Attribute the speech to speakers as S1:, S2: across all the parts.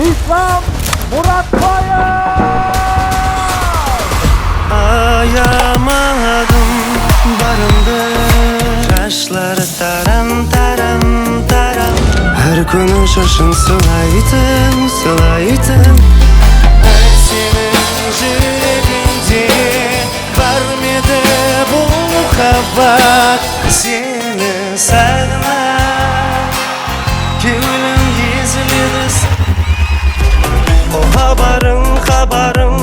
S1: İslam Muratbayev.
S2: Ayamadım barındı yaşları taram taram taram. Her günü şaşın sılaydım sılaydım. Her senin yüreğinde var mıydı bu muhabbet? Seni sevmek gülüm gizlidir. O haberin yok.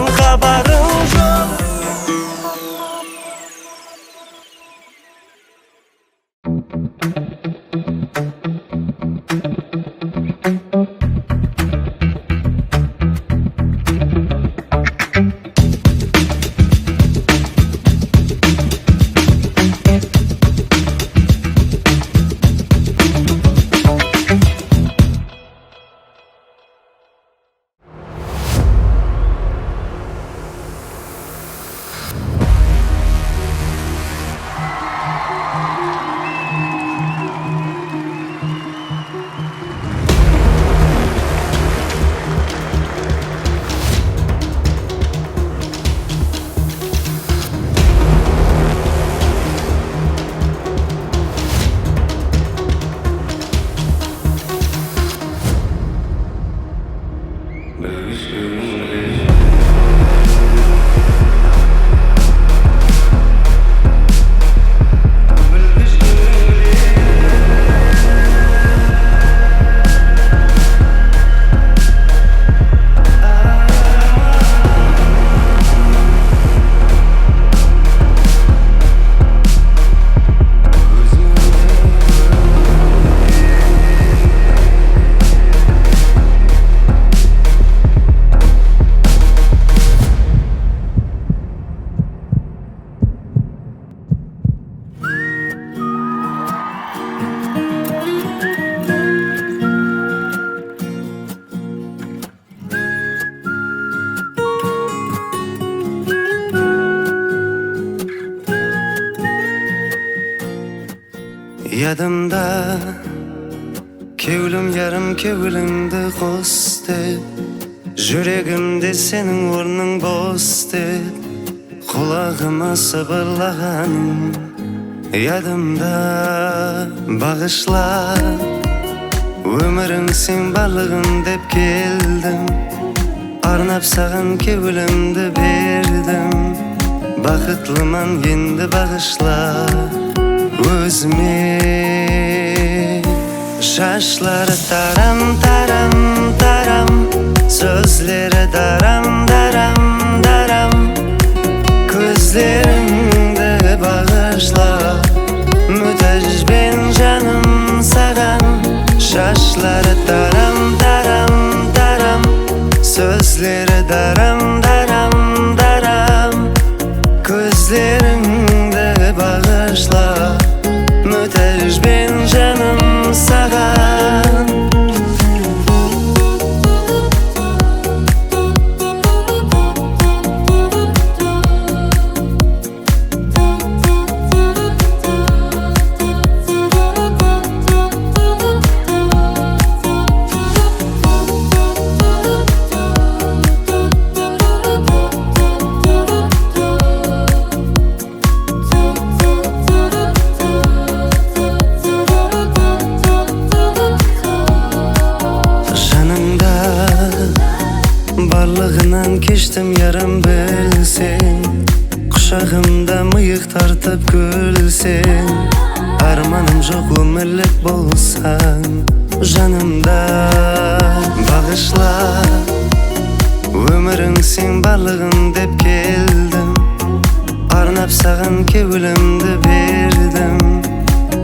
S2: Yadımda kevlim yarım kevlimdi qo'sdi. Yüreğimde senin o'rning bosdi. Qulog'ima sibirlaganing yadımda. Bag'ishla ömürün sen balığın deb keldim. Arnab sağın kevlimdi berdim. Baxtliman endi bag'ishla özüme. Şaşları taram taram taram, sözleri daram daram daram. Gözlerimde bağışla, mütej ben canım sağan. Şaşları taram taram taram, sözleri daram daram daram. Gözlerimde bağışla, mütej ben canım sağan. Barlığından keçtim yarım bilsin. Kuşağımda mıyık tartıp gülsin. Armanım çok ömürlük bolsan canımda. Bağışla ömürün sen barlığın deb keldim. Arnab sağın kevlimdi berdim.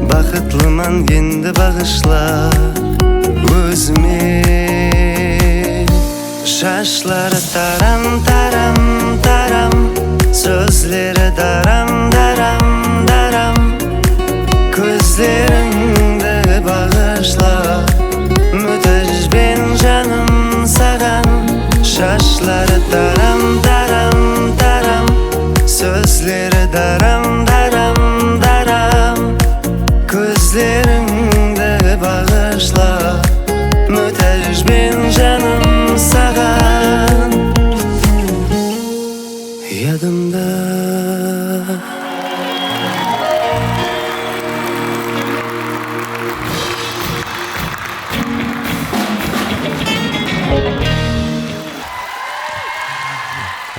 S2: Baxtliman endi bağışla özüme. Şaşları taram taram taram, sözleri daram daram daram. Gözlerimde bağışla, mütej ben canım sağan. Şaşları taram taram taram, sözleri daram daram daram. Gözlerimde bağışla, mütej ben canım саған ядымда.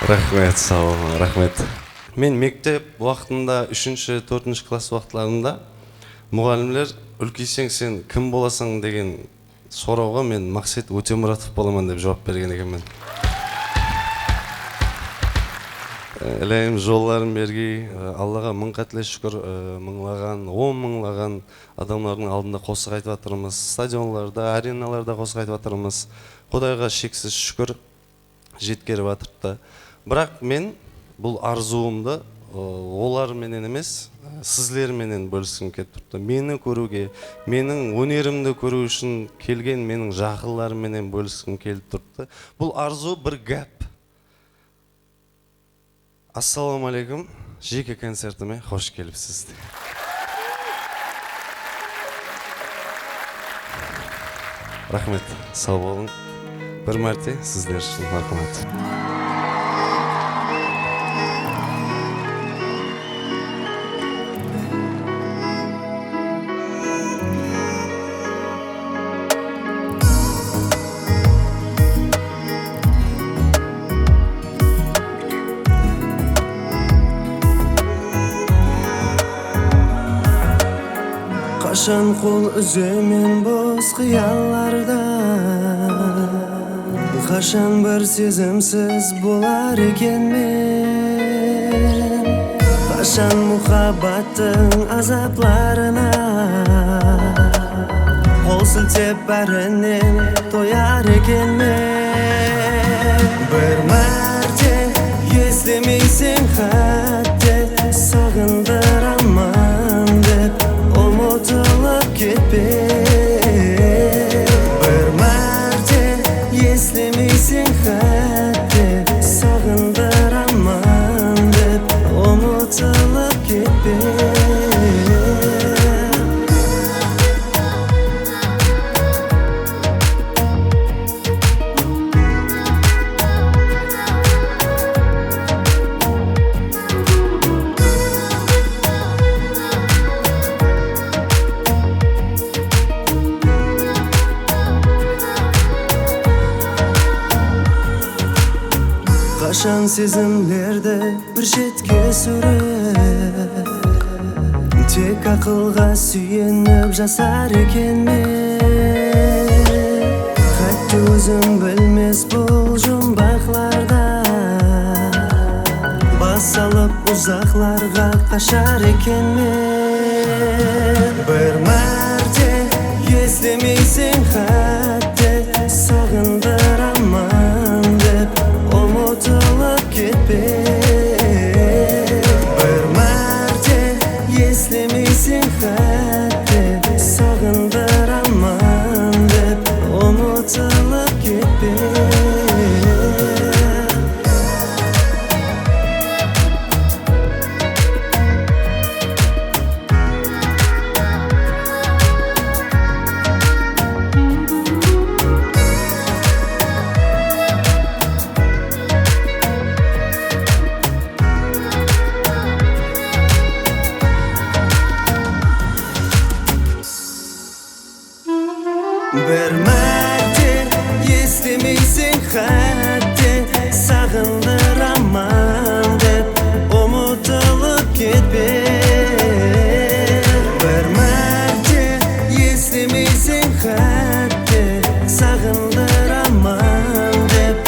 S1: Рахмет, сау болыңыз, рахмет. Мен мектеп уақытында 3-4 класс уақытларында мұғалімдер үлкейсең сен кім боласың деген сұрауға мен Мақсет Өтемұратов боламын деп жауап берген екенмін. Ілейім жолларын бергей, Аллаға мың қатлы шүкір, мыңлаған, 10 мыңлаған адамлардың алдында қосық айтып жатырмыз, стадионларда, ареналарда қосық айтып жатырмыз. Құдайға шексіз шүкір жеткеріп жатырды. Бірақ мен бұл арзуымды оларменен емес, сіздерменен бөліскім келіп тұрды. Мені көруге, менің өнерімді көру үшін келген менің жақындарымменен бөліскім келіп тұрды. Бұл арзу бір гәп. Ассаламалейкум, жеке концертіме қош келіпсіз. Рахмет, сау болың. Бір мәрте сіздер үшін рахмет.
S2: Қашан қол үземен бос қиялларда, қашан бір сезімсіз болар екен мен, қашан мұхаббаттың азапларына қол сілтеп бәрінен тояр екен мен. Бір мәрте естемейсің хатте, сағындырамын деп ұмытылып кетпе. Бір мәрте естемейсің хатте, сағындырамын деп ұмытылып кетпе. Қашан сезімлерді бір шетке сүріп, тек ақылға сүйеніп жасар екен мен. Қатты өзім білмес бұл жұмбақларда, бас алып ұзақларға қашар екен мен. Бір мәрте естемейсің хатте, сағындырамын деп ұмытылып кетпе. Бір мәрте естемейсің хатте, сағындырамын деп ұмытылып кетпе. Бір мәрте естемейсің хатте, сағындырамын деп ұмытылып кетпе. Бір мәрте естемейсің хатте, сағындырамын деп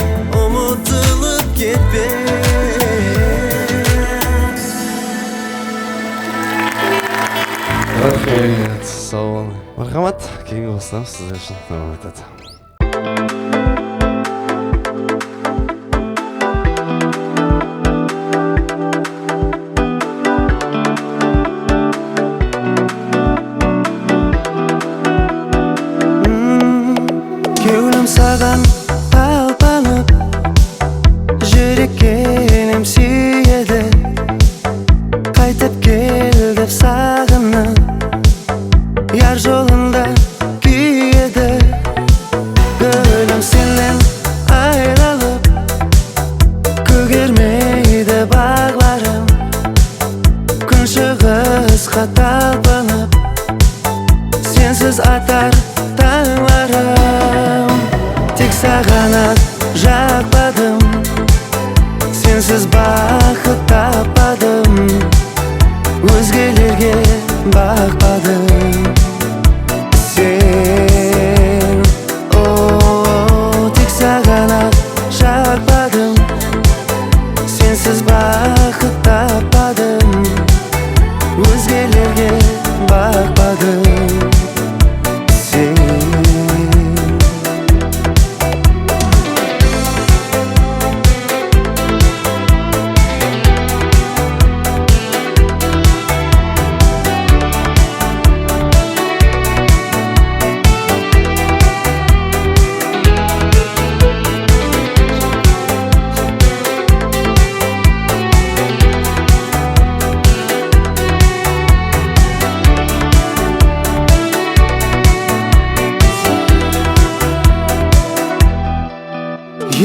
S2: ұмытылып кетпе.
S1: Рахмет, сау болың. Мархамат, кейінгі болсам сіздер үшін тамам етеді.
S2: Кеулім саған талпанып, жүреккенім сүйеді, қайтып кел деп сағынып, яр жолында күйеді. Гүлім сенен Sensiz atar tağlarım Tek sağana jakpadım Sensiz baxıt tapmadım Özgelerge bakmadım Sen tek sağana jakpadım Sensiz baxıt tapmadım Özgelerge bakmadım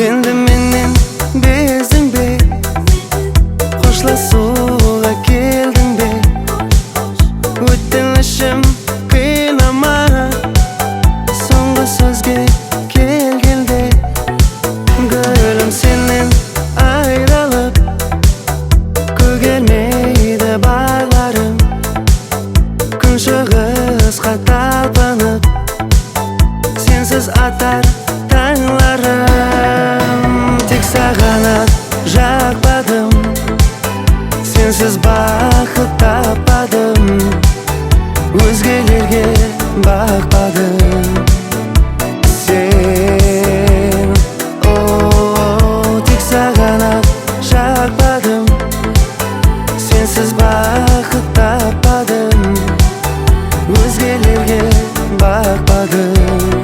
S2: Endi menden bezding be Qo'shlashuga kelding be O'ttinishim qiynama So'nggi so'zga kelganda Gulim senden ayrilib Ko'garmaydi bag'larim Kunchig'izga talpinib Sensiz atar tanglarim Tek sağana jakpadım Sensiz baxıt tapmadım Özgelerge bakmadım Sen tek sağana jakpadım Sensiz baxıt tapmadım Özgelerge bakmadım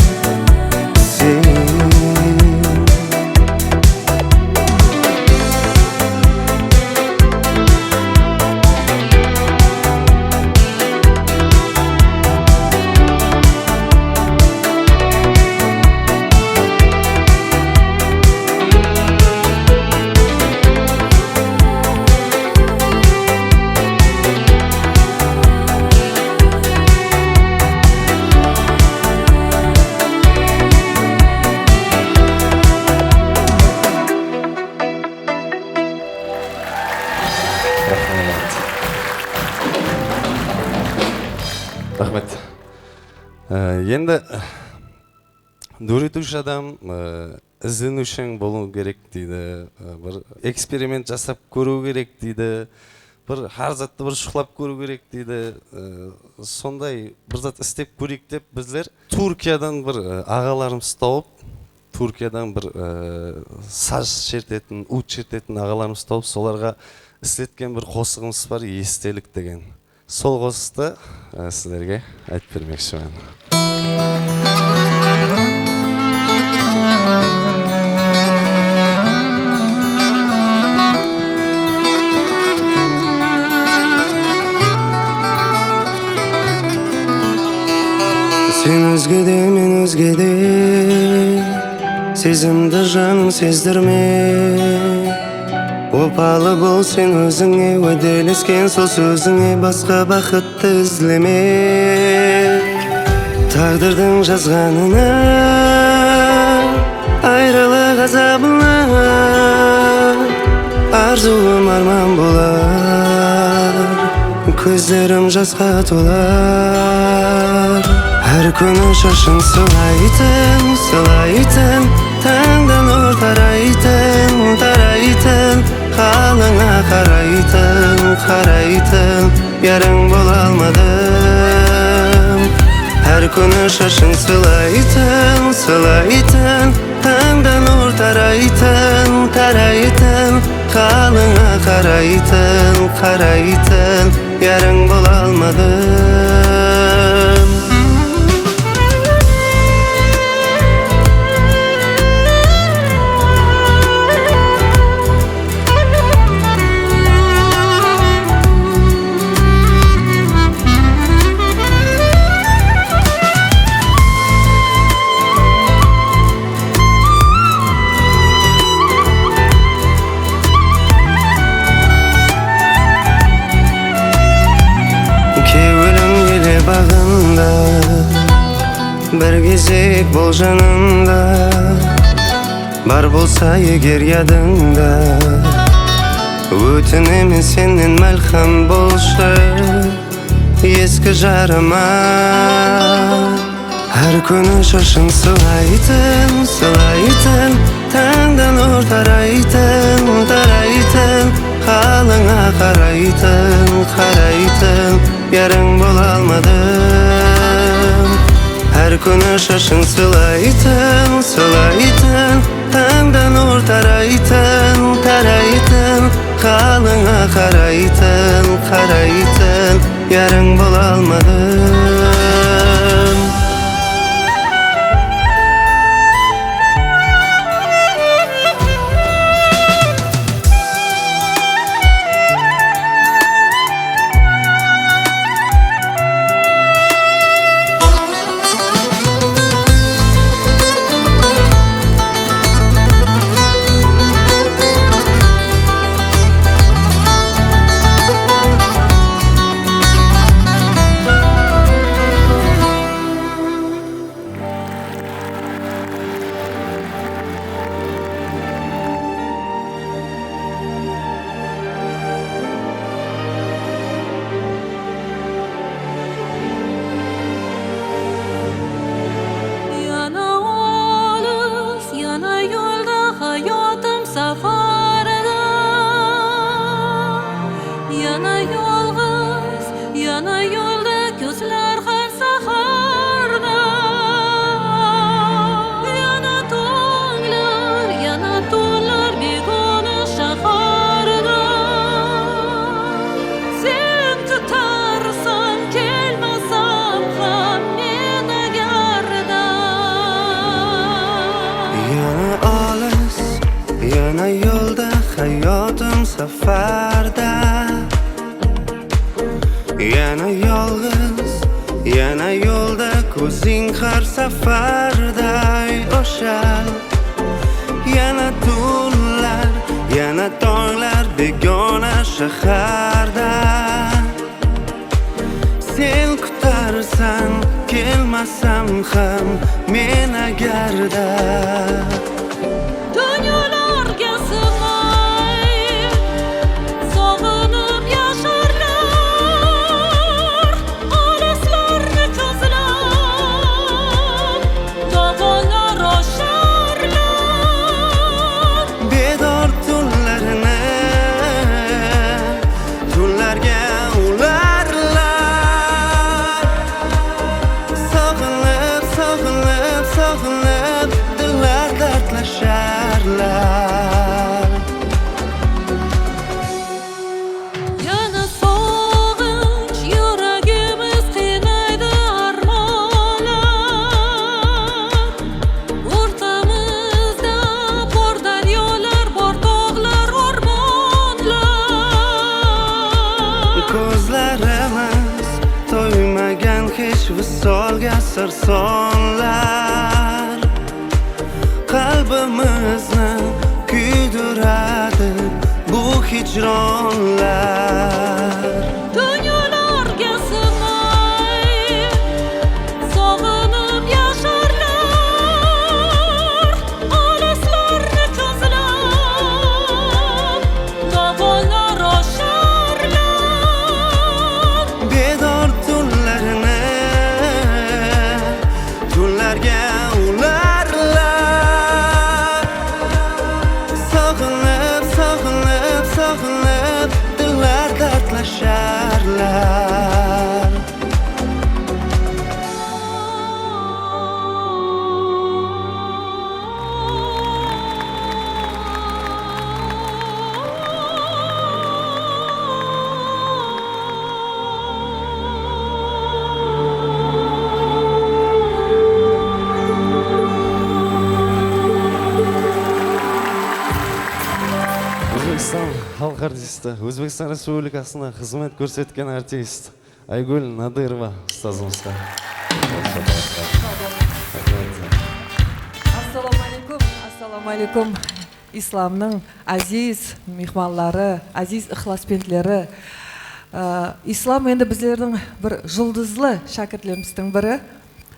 S1: Рахмет. Енді дөретуші адам ізденушің болу керек дейді. Бір эксперимент жасап көру керек дейді. Бір har затты бір шұқлап көру керек дейді. Сондай бір зат істеп көрейік деп біздер Түркиядан бір ағаларымыз тауып, Түркиядан бір саз шертетін, ут шертетін ағаларымыз тауып, соларға істеткен бір қосығымыз бар, естелік деген. Сол қосықты сіздерге айтып бермекшімін.
S2: Sen özgede, men özgede Сезімді жаның сездірме Опалы бол сен өзіңе Уәделескен сол сөзіңе Басқа бақытты ізлеме Тағдырдың жазғанына Айрылық азабына Арзуым арман болар Көздерім жасқа толар Әр күні шашың сылайтын, сылайтын Таңдан нұр тарайтын, тарайтын Қалыңа қарайтын, қарайтын Ярың бола алмадым Әр күні шашың сылайтын, сылайтын Таңдан нұр тарайтын, тарайтын Қалыңа қарайтын, қарайтын Ярың бола алмадым bir кезек бол жанымда, бар болса егер ядыңда, өтінемін сенен мәлхам болшы ескі жарыма. Әр күні шашың сылайтын, сылайтын, таңдан нұр тарайтын, тарайтын, қалыңа қарайтын, қарайтын, ярың бола алмадым. Әр күні шашың сылайтын, сылайтын, таңдан нұр тарайтын, тарайтын, қалыңа қарайтын, қарайтын, ярың бола алмадым. Yana yolda, hayatım safarda, yana yalğız, yana yolda, ko'zing har safarday o'shal. Yana tunlar, yana tonglar, begona shaharda. Sen kutarsan, kelmasam ham men agarda. Ko'zlarimiz to'ymagan hech visolga sarsonlar, qalbimizni kuydiradi bu hijronlar.
S3: Dunyolarga sig'may sog'inib yasharlar, olislarni ko'zlab dog'onlar osharlar.
S2: Bedor tunlarini tunlarga ularlar, sog'inib, sog'inib, sog'inib, dillar dardlasharlar.
S1: O'zbekiston xalq artisti, O'zbekiston Respublikasida xizmat ko'rsatgan artist Aygul Nadirova ustozimizga.
S4: Assalomu alaykum, assalomu alaykum. Islomning aziz mehmonlari, aziz ixlospendlari. Islom endi bizlarning bir yulduzli shogirdlarimizning biri.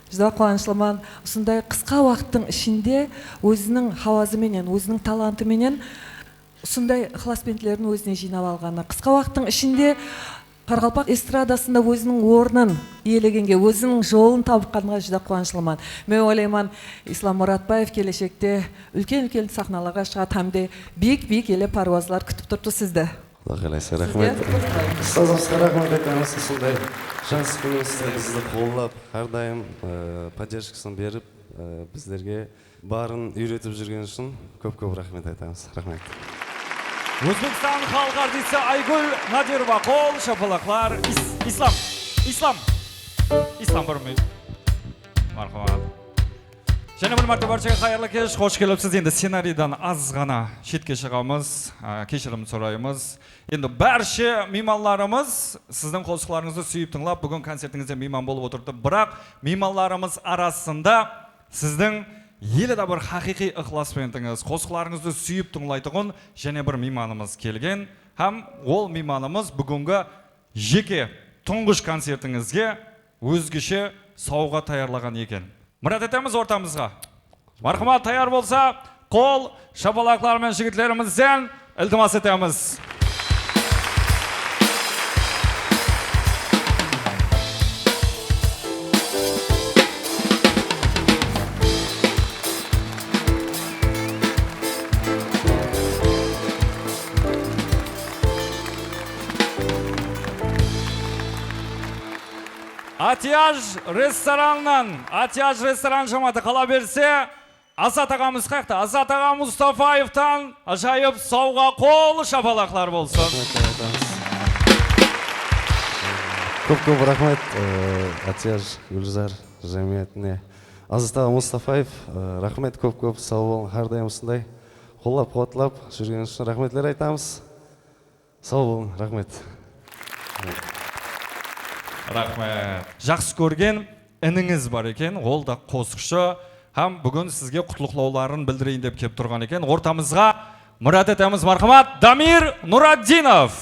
S4: Жүдә куанычлыман. Ушундай кыска вакыттын ичинде өзүнүн хавазы менен, өзүнүн таланты менен ушундай ыкыласпентлердин өзүнө жыйнап алганы. Кыска вакыттын ичинде Каргалпак эстрадасында өзүнүн орнун ээлегенге, өзүнүн жолун табыкканга жүдө кубанычлыман. Мен ойлойман, Ислам Муратбаев келечекте үлкен сахналарга чыгат хамды бийик эле парвазлар күтүп турупту сизди.
S1: Кудай кааласа, рахмет. Устазыбызга рахмет айтабыз. Ушундай жас күнүбүздө бизди колдоп, ар дайым поддержкасын берип, биздерге баарын үйрөтүп жүргөн үчүн көп рахмет айтабыз. Рахмет.
S5: Өзбекстан халық артисі Айгүл Надирова, қол шапалақлар. Ислам бұрмыз. Мархамат. Және бір мәрте баршаға қайырлы кеш, қош келіпсіз. Енді сценарийдан аз ғана шетке шығамыз, кешірім сұраймыз. Енді бәрше мейманларымыз сіздің қосықларыңызды сүйіп тыңлап, бүгін концертіңізде мейман болып отырды. Бірақ мейманларымыз арасында сіздің елі да бір хақиқи ықыласпентіңіз, қосықларыңызды сүйіп тыңлайтығын және бір мейманымыз келген. Хам ол мейманымыз бүгінгі жеке тұңғыш концертіңізге өзгеше сауға таярлаған екен. Мұрат етеміз ортамызға. Мархамат таяр болса, қол шапалақлар мен жігітлерімізден ілтимас етеміз. Атияж ресторан жаматы қала берсе, Азат ағамыз қақты. Азат аға Мұстафаевтан ажайып сауға қол шапалақлар болсын.
S1: Көп рахмет Атияж Гүлзар жамиятіне. Азат аға Мұстафаев, рахмет көп сау болың. Ар дайым осындай қоллап қуатлап жүрген үшін рахметлер айтамыз. Сау болың, рахмет.
S5: Рахмет. Жақсы көрген ініңіз бар екен, ол да қосықшы. Хам бүгін сізге құтлықлауларын білдірейін деп кеп тұрған екен. Ортамызға мұрат етеміз, мархамат, Дамир Нураддинов.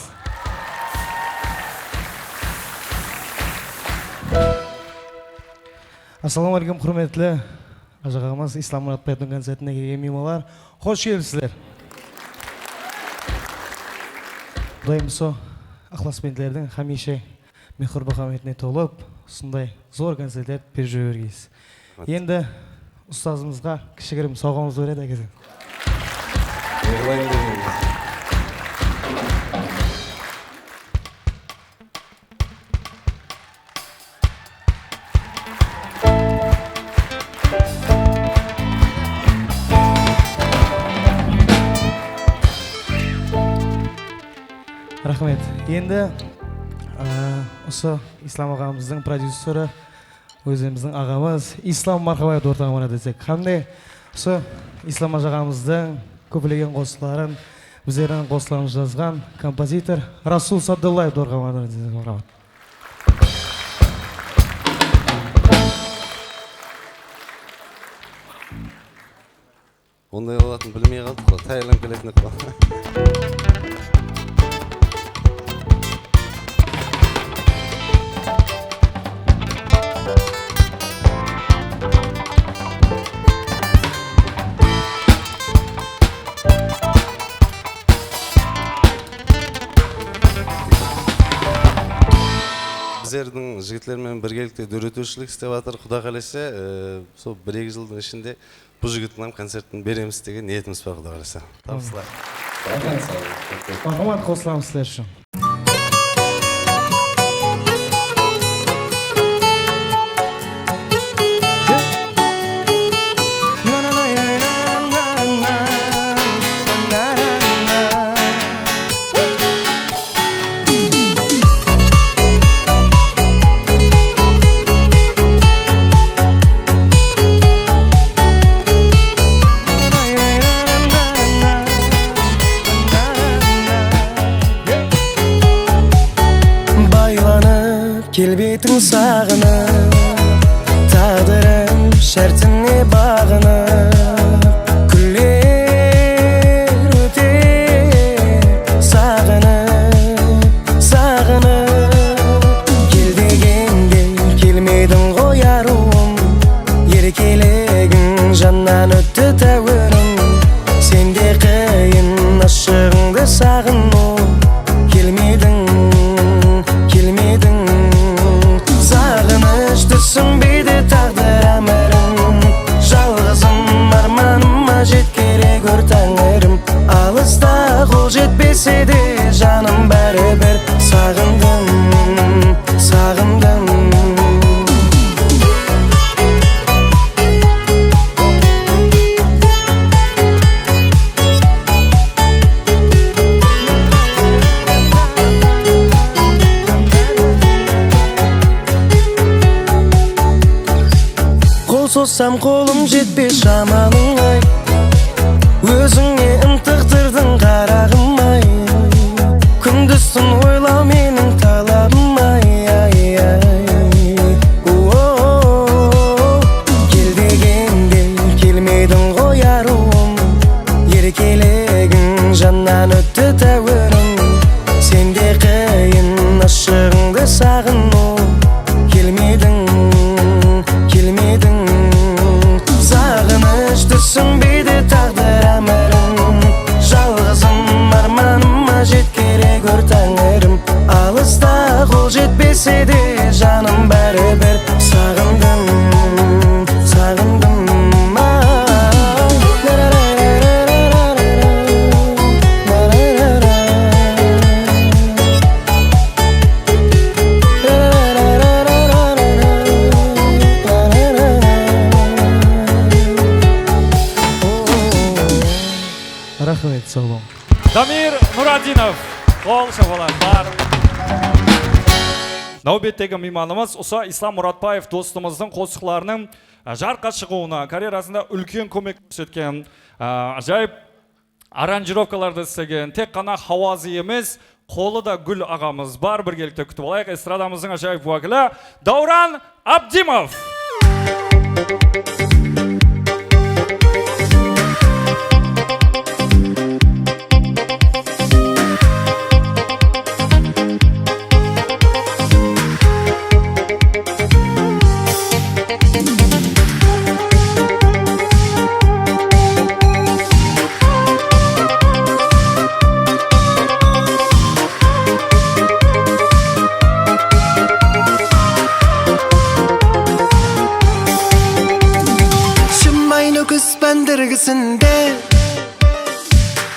S6: Ассалаумағалейкум, құрметті ажағамыз Ислам Муратбаевтың концертіне келген меймандар. Қош келіпсіздер. Құдайым со ықыласпенділердің хамише мехр бақаметіне толып, сондай зор концерттер беріп жүргейсіз. Енді ұстазымызға кішігірім сауғамыз өреді әкесін. Рахмет. Енді осы Ислам ағамыздың продюсері, өзіміздің ағамыз Ислам Мархабаевты ортаға мұрат етсек. Қандай осы Ислам ағамыздың көптеген қосыларын, біздердің қосыларын жазған композитор Расул Саддуллаевты ортаға мұрат етсек.
S1: Ондай олатын білмей қалдық қой, тәйірлен келетіні қой. Біздердің жігітлермен біргелікте дөретушілік істеп жатыр. Құда қаласа, сол 1-2 жылдың ішінде бұл жігіттің концертін береміз деген ниетіміз бар, Құда қаласа. Табысылар.
S6: Мархамат, қосыламыз сіздер үшін.
S2: Келбетің сағынып, тағдырым шәртіне бағынып, күлер өтер сағынып, сағынып. Кел дегенде келмедің ғой аруым, еркелігің жаннан өтті тәуірім сенде қиын ашығыңды сағыну келмедің сағыныш түсінбейді тағдыр әмірім жалғызым арманыма жеткере көр тәңірім алыста қол жетпесе де жаным бәрібір сағындым Сосам қолым жетпес шамалың ай өзіңе ынтықтырдың қарағым ай күндіз түн ойлау менің талабым ай кел дегенде келмедің ғой аруым еркелігің жаннан өтті тәуірім сенде қиын ашығыңды сағыну келмедің түсінбейді тағдыр әмірім жалғызым арманыма жеткере көр тәңірім алыста қол жетпесе де жаным бәрібір сағындым
S6: Рахмет, сау болың.
S5: Дамир Нурадинов, қол шапалақ бар. Нәубеттегі мейманымыз ұса Ислам Мұратбаев достымыздың қосықларының жарқа шығуына, карьерасында үлкен көмек көрсеткен, жайып аранжировкаларды істеген, тек қана хауазы емес, қолы да гүл ағамыз бар. Біргелікте күтіп алайық. Эстрадамыздың жайып уәкілі Дауран Абдимов.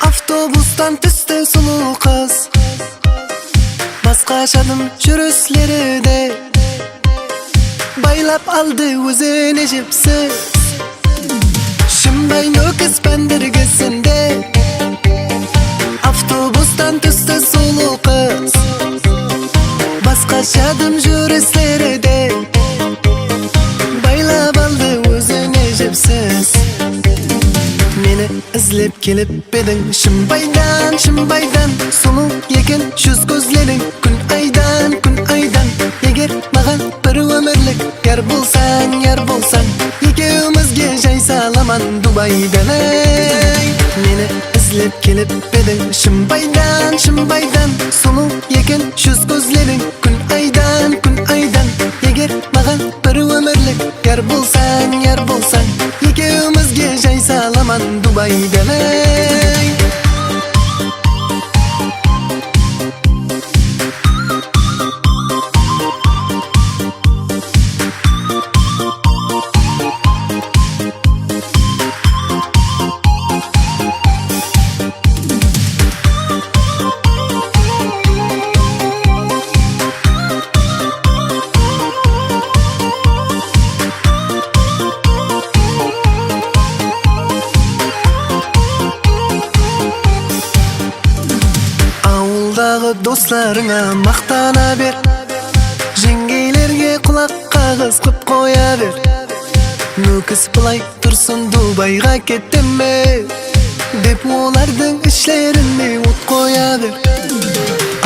S2: Автобустан түсті сұлу қыз басқашадым жүріслері де байлап алды өзіне жіпсіз шымбай нөкіс бәндіргісінде автобустан түсті сұлу қыз басқашадым жүріслері де байлап алды өзіне жіпсіз мені ізлеп келіп бедің шымбайдан сұлу екен жүз көзлерің күн айдан егер маған бір өмірлік яр болсаң екеумізге жай саламан Дубайдан мені ізлеп келіп бедің шымбайдан сұлу екен жүз көзлерің күн айдан егер маған бір өмірлік яр болсаң екеумізге жай саламан Дубайдан достарыңа мақтана бер жеңгейлерге құлақ қағыз қып қоя бер нөкіс бұлай тұрсын Дубайға кетті ме деп олардың ішлеріне от қоя бер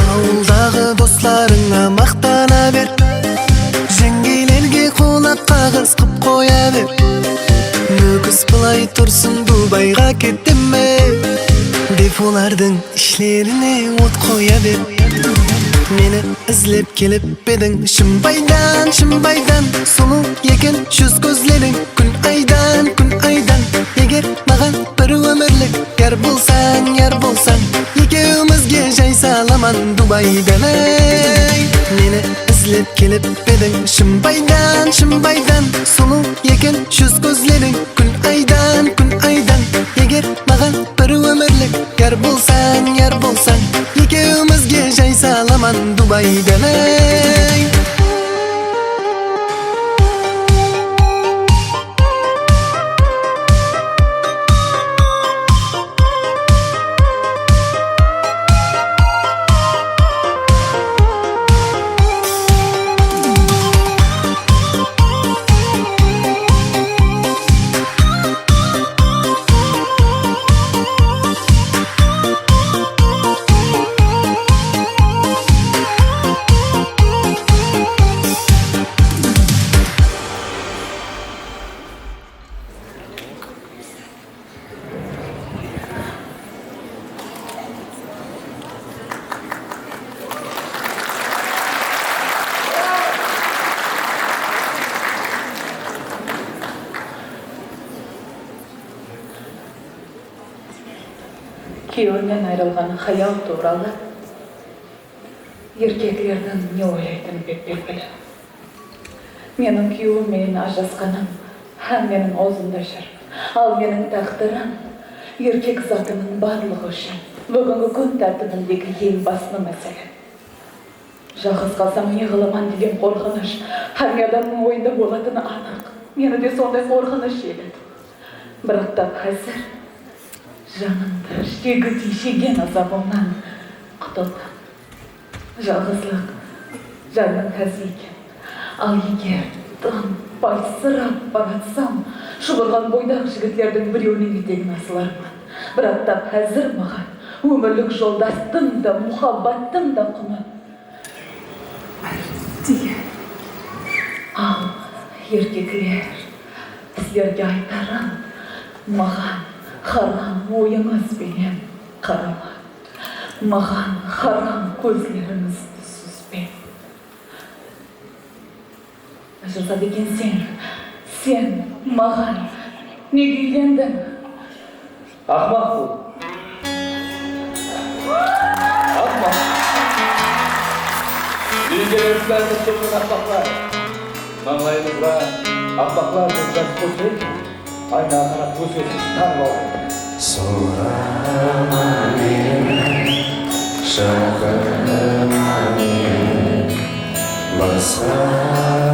S2: ауылдағы достарыңа мақтана бер жеңгейлерге құлақ қағыз қып қоя бер нөкіс бұлай тұрсын Дубайға кетті ме деп олардың ішлеріне от қоя бер мені ізлеп келіп бедің шымбайдан сұлу екен жүз көзлерің күн Dubai'dan ey Meni izlep kelip edin Shimbaydan Sulu yekin şuz gözlerin Kun aydan Eger mağan bir ömürlük Yar bulsan Ikimiizga jay salaman Dubai'dan ey
S7: Kuyovundan ayrılgan hayal tuğralı erkeklerden ne oylaytını pek belgili. Menin kuyovum menen ajraskanım hem menin ozundaşır. Al menin taqdirim erkek zatının barlığı üçün bugünkü kun tartibindeki en baslı mesele. Жалғыз қалсам не қыламан деген қорқыныш әр адамның ойында болатыны анық. Мені де сондай қорқыныш еді. Бірақ та қазір жанымда іштегі түйшеген азабымнан құтылдым. Жалғызлық жанның қазы екен. Ал егер тым байсырап баратсам, шұбырған бойдақ жігітлердің біреуінің етегін асылармын. Бірақ та қазір маған өмірлік жолдастың да, мұхаббаттың да құны тиген. Ал еркеклер, сіздерге айтарым, маған харам ойыңыз бенен қарама. Маған харам көзлеріңізді сүзбе. Ажырса деген сен маған неге үйлендің?
S8: Ақмақ бұл. Ақмақ. Үйгелеріміздерді тұрған ақмақлар. Маңлайымызға ақмақлар деп жас қойса екен. Айна қарап көзгесіз таң қалады.
S2: Sorama meni, şakırma meni, basqa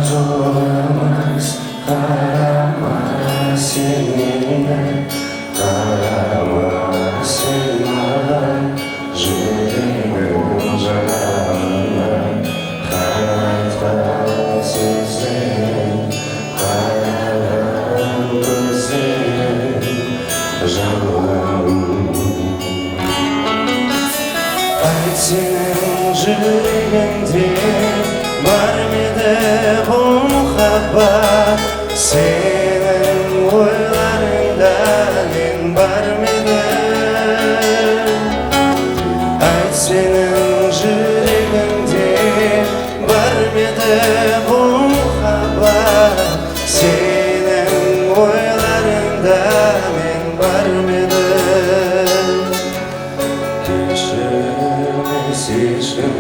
S2: jolimiz qarama seni, qarama sen mаған, жүрегім жаралына, қайтқансың сен, қараған көзің жалын. Айт сенің жүрегіңде бар ма еді бұл мұхаббат, сенің ойларыңда мен бар ма едім? Айт сенің жүрегіңде бар ма еді бұл мұхаббат, сенің ойларыңда мен бар ма едім? Кешірмес ешкім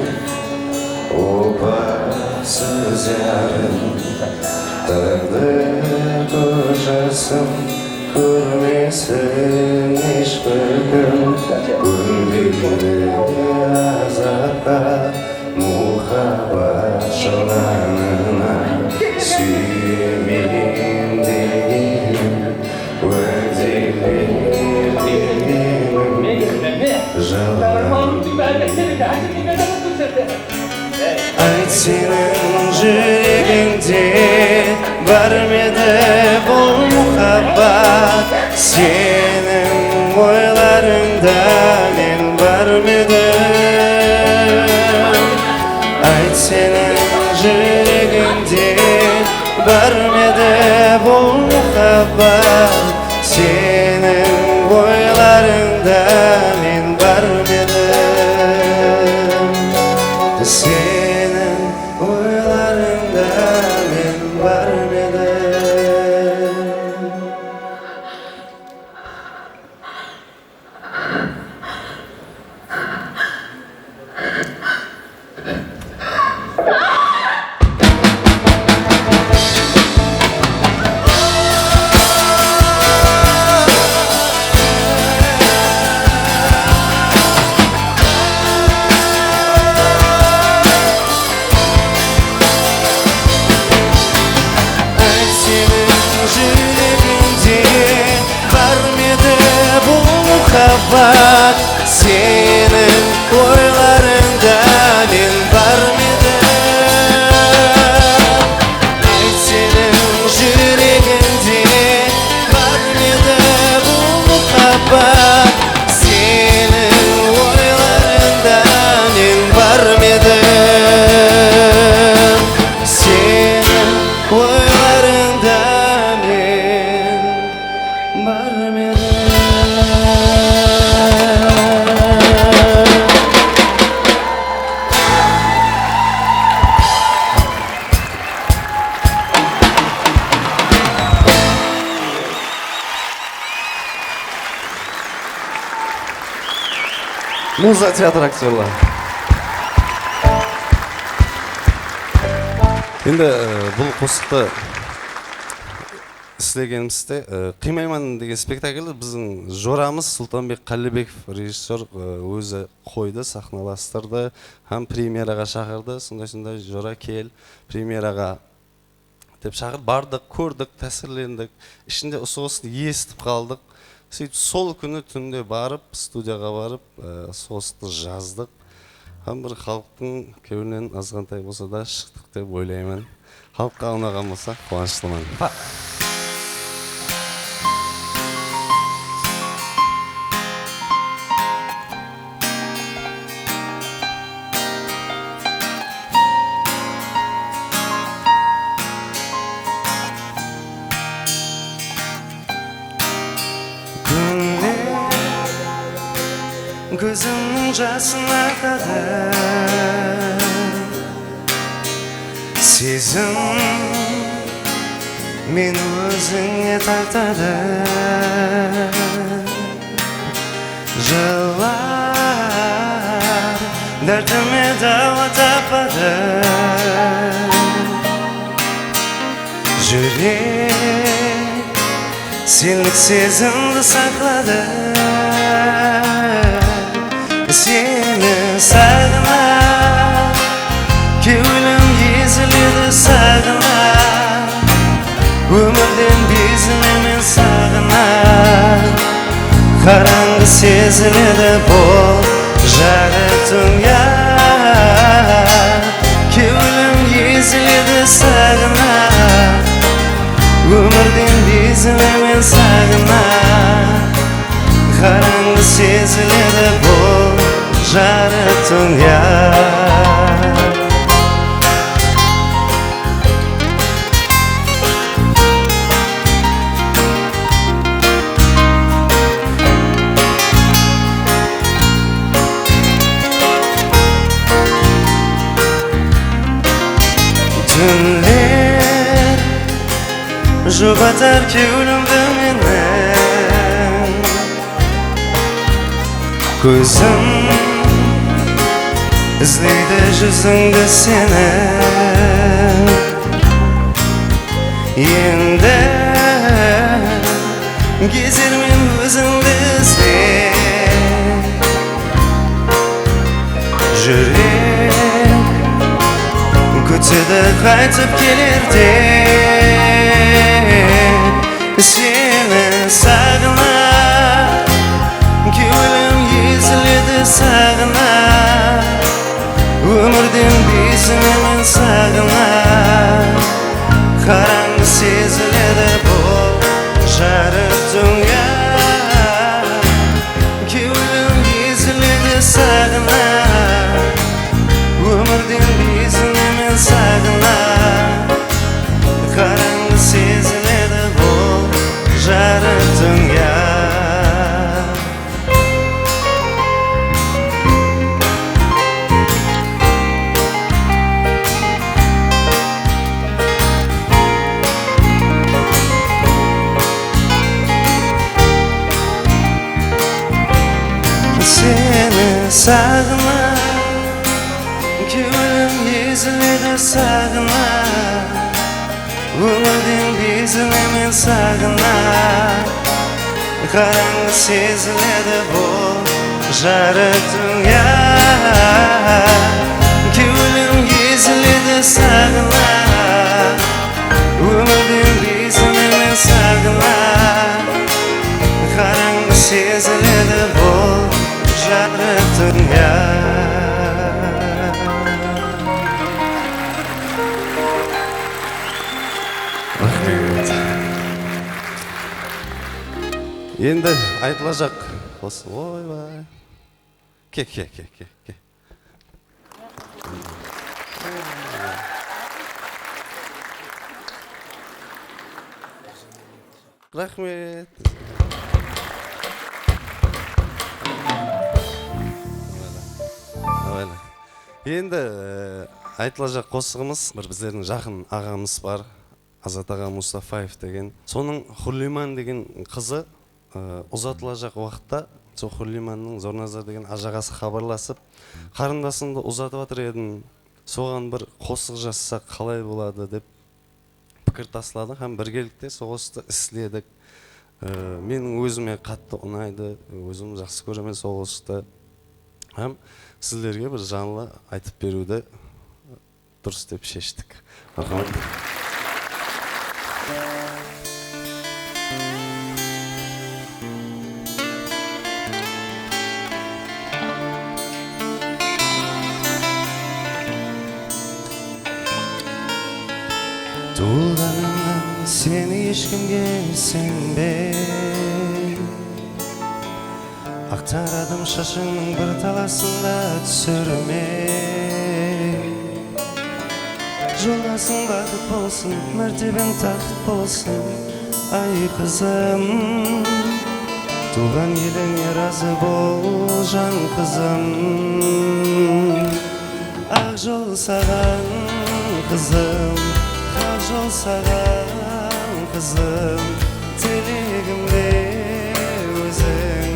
S2: опасыз ярым, тағдыр көшасым көрмесін ешбір көнбейді азапқа, мұхаббат жалаңына сүймеймін деген уәделер бермеймін жалған. Айт сенің жүрегіңде бар ма еді бұл мұхаббат, сенің ойларыңда мен бар ма едім? Айт сенің жүрегіңде бар ма еді бұл мұхаббат, сенің ойларыңда мен бар ма едім? Сенің ойларыңда мен бар ма едім?
S1: muhabbet senin oylarında men var mıydım? Senin yüreğinde var mıydı bu muhabbet? Senin oylarında men var mıydım? Senin oylarında men var mıydım? Muza teatr aktyorlar. Endi бұл қосықты істегенімізде қимайман деген спектакльді біздің жорамыз Сұлтанбек Қалибеков режиссер өзі қойды, сахналастырды, һәм премьераға шақырды. Сондай жора кел, премьераға деп шақырып бардық, көрдік, тәсірлендік. Ішінде соғысын естіп қалдық. Сөйтіп сол күні түнде барып, студияға барып, соғысты жаздық. Һәм бір халықтың көңілінен азғантай болса да шықтық деп ойлаймын. Халыққа ұнаған болса қуаныштымын.
S2: Gözümün жасына kadar Сезім мен өзіңе тартады Жылар дәртіме дауа тапады Жүрек сенлік сезімді сақлады Seni sağına Köylüm eziledi sağına Ömürden bizim hemen sağına Karangı seziledi bol Жарық dünya Köylüm eziledi sağına Ömürden bizim hemen sağına Karangı seziledi bol Жарық dünya Tünler Jubatar köylümdü menen Gözüm İzleydi yüzüngde seni Endi gezermen özüngde izlep Жүрек көтеді қайтып келерде Сені сағынып Көңілім езіледі сағынып Өмірден безіммен сағынып Қараңғы сезіледі бұл жарық дүние Көңілім езіледі сағынып Өмірден безіммен сағынып Қараңғы сезіледі бұл жарық дүние Seni sağınıp Köngülüm eziledi sağınıp Ömürden bezilmemen sağınıp Қараңғы сезіледі бұл жарық дүние Көңілім езіледі сағынып Өмірден безілmemen сағынып Қараңғы сезіледі бұл
S1: Енді айтылacақ ойбай. Ке. Рахмет. Енді айтылacақ қосығымыз бір біздердің жақын ағамыз бар, Азат аға Мұстафаев деген. Соның Хурлиман деген қызы ұзатылacақ уақытта сол Хурлиманның Зорназар деген ажағасы хабарласып, қарындасымды ұзатып жатыр едім, соған бір қосық жасасақ қалай болады деп пікір тастадық, һәм біргелікте соғысты істедік. Менің өзіме қатты ұнайды, өзім жақсы көремін соғысты. Һәм сіздерге бір жанлы айтып беруді дұрыс деп шештік. Рахмет.
S2: Туғанымнан сені ешкімге сенбей, ақтарадым шашыңның бір таласында түсірмей. Жолдасың бақыт болсын, мәртебең тақыт болсын, ай қызым. Туған еліңе разы бол, жан қызым. Ақ жол саған қызым, ақ жол саған қызым. Тілегімде өзің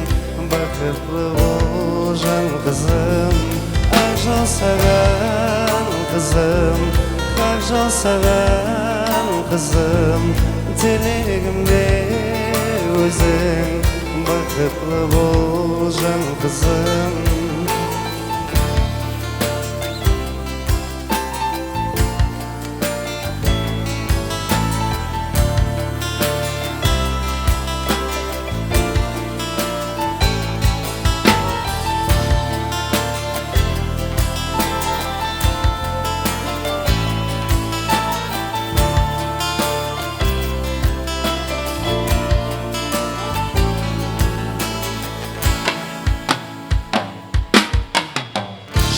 S2: бақытлы бол, жан қызым. Ақ жол саған қызым, ақ жол саған қызым. Тілегімде өзің бақытлы бол, жан қызым.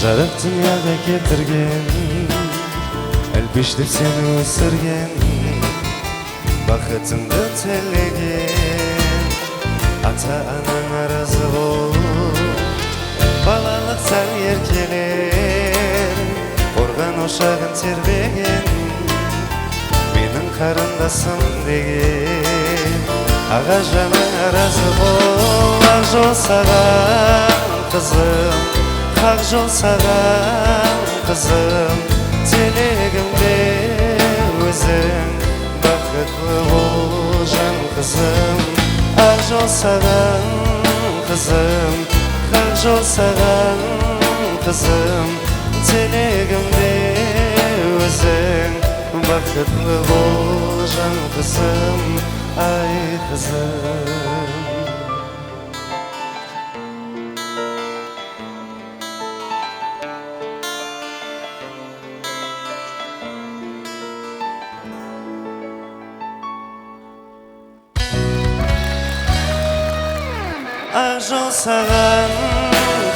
S2: Жарық дүнияға кетірген, әлпештеп сені өсірген, бақытыңды тілеген, ата-анаң разы бол, балалықтан еркелер, қорған ошағын тербеген, менің қарындасым деген, аға жаның разы бол. Ақ жол саған қызым, ақ жол саған қызым. Тілегімде өзің бақытлы бол, жан қызым. Ақ жол саған қызым, ақ жол саған қызым. Тілегімде өзің бақытлы бол, жан қызым, ай қызым. Ақ жол саған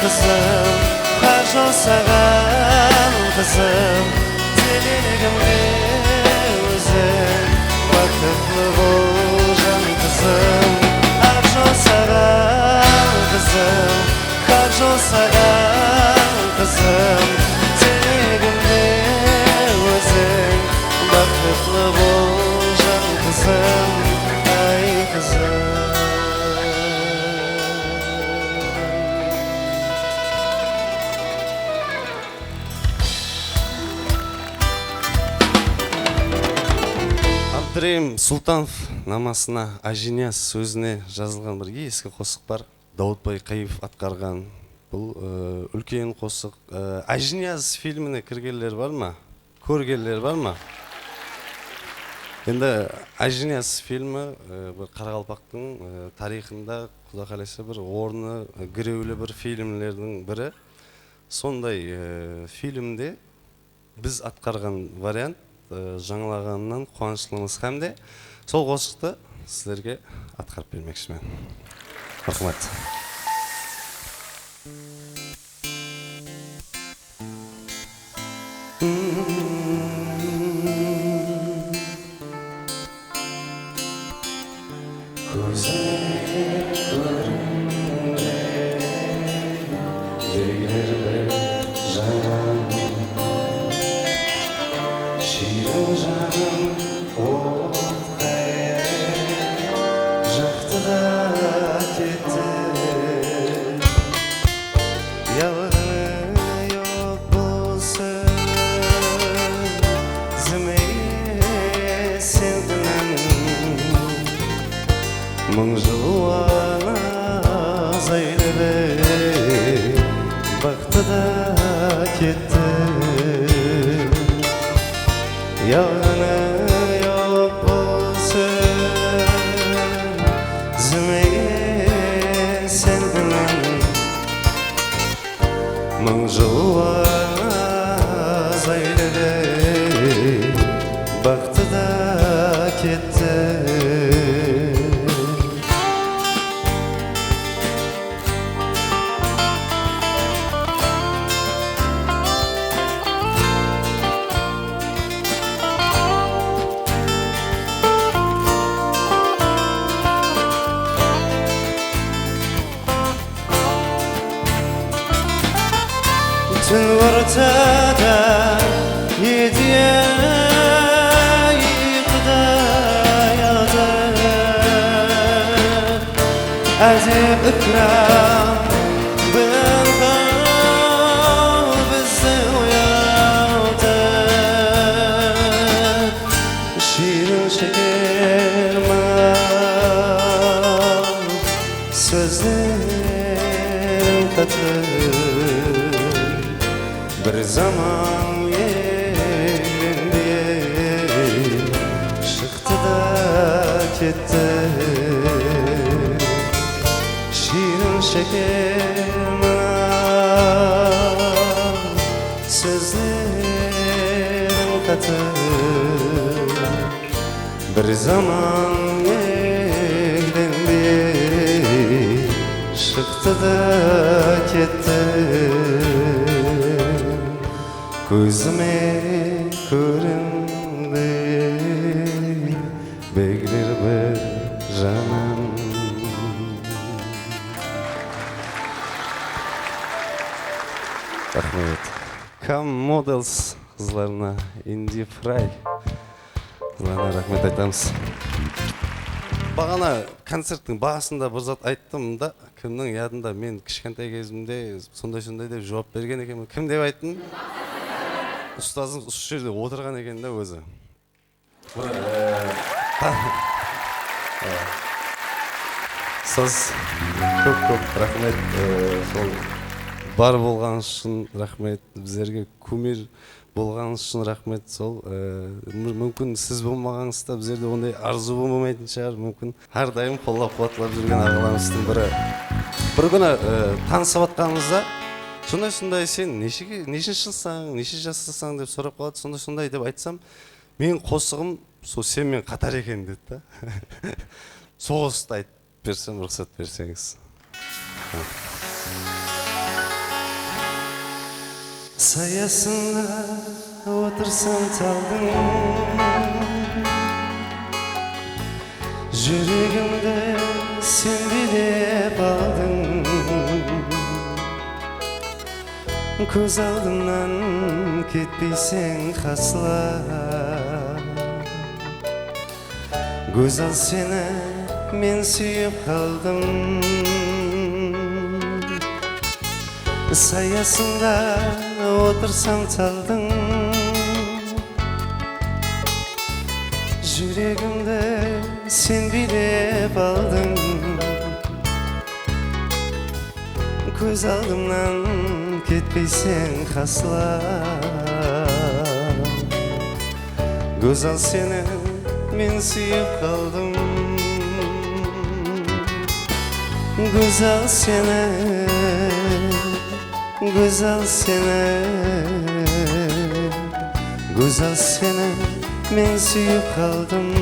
S2: қызым, ақ жол саған қызым. Тілегімде өзің бақытлы бол, жан қызым. Ақ жол саған қызым, ақ жол саған қызым. Тілегімде өзің бақытлы бол, жан қызым, ай қызым.
S1: Абдрайым Сұлтанов намасына Ажинияз сөзіне жазылған бір ескі қосық бар. Даутбай Қайыпов атқарған бұл үлкен қосық. Ажинияз фильміне кіргенлер бар ма? Көргенлер бар ма? Енді Ажинияз фильмі бір Қарақалпақтың тарихында Құда қаласа бір орны гіреулі бір фильмлердің бірі. Сондай фильмде біз атқарған вариант жаңалағаннан қуаныштымыз. Һәм де сол қосықты сіздерге атқарып бермекшімін. Рахмат. Мың жылуана зайлыбы бақты да кетті. Яғаны yok болсын, зімеге сен күнін. Мың жылуана зайлыбы бақты да кетті. Tün ortada yediye yıkıda yadır. Azı ikram bınka bizi uyadır. Şirin şeker mal sözlerin tatlı. Bir zaman yerinde çıktı da gitti. Şirin şeker sözlerin katı. Bir zaman yerinde çıktı da gitti. Gözüme göründü bekler bir canım. Rahmet. Come Models kızlarına, Indie Fry kızlarına rahmet айтамыз. Бағана концерттің басында бір зат айттым да, кімнің ядында мен кішкентай кезімде сондай деп жауап берген екенмін. Кім деп айттым? Ұстазың осы жерде отырған екен да өзі. Сіз көп рахмет. Сол бар болған үшін рахмет. Біздерге кумир болған үшін рахмет. Сол мүмкін сіз болмағаныңызда біздерде ондай арзу болмайтын шығар. Мүмкін әрдайым қолдап қуаттап жүрген ағаларымыздың бірі. Бір күні танысып жатқанымызда сондай сен нешінші жылсың, неше жастасың деп сұрап қалады. Сондай деп айтсам, мен қосығым сол сенмен қатар екен деді да. Соғысты айтып берсем, рұқсат берсеңіз. Саясында отырсам талдың, жүрегімді сен билеп алдың. Көз алдымнан кетпейсің қасылап. Güzel seni men suyup kaldım. Sayasında otursam çaldın. Yüreğimde sen bilip aldın. Göz aldımdan ketpeysen hasla. Güzel seni men suyup kaldım. Güzel seni, güzel seni, güzel seni men suyup kaldım.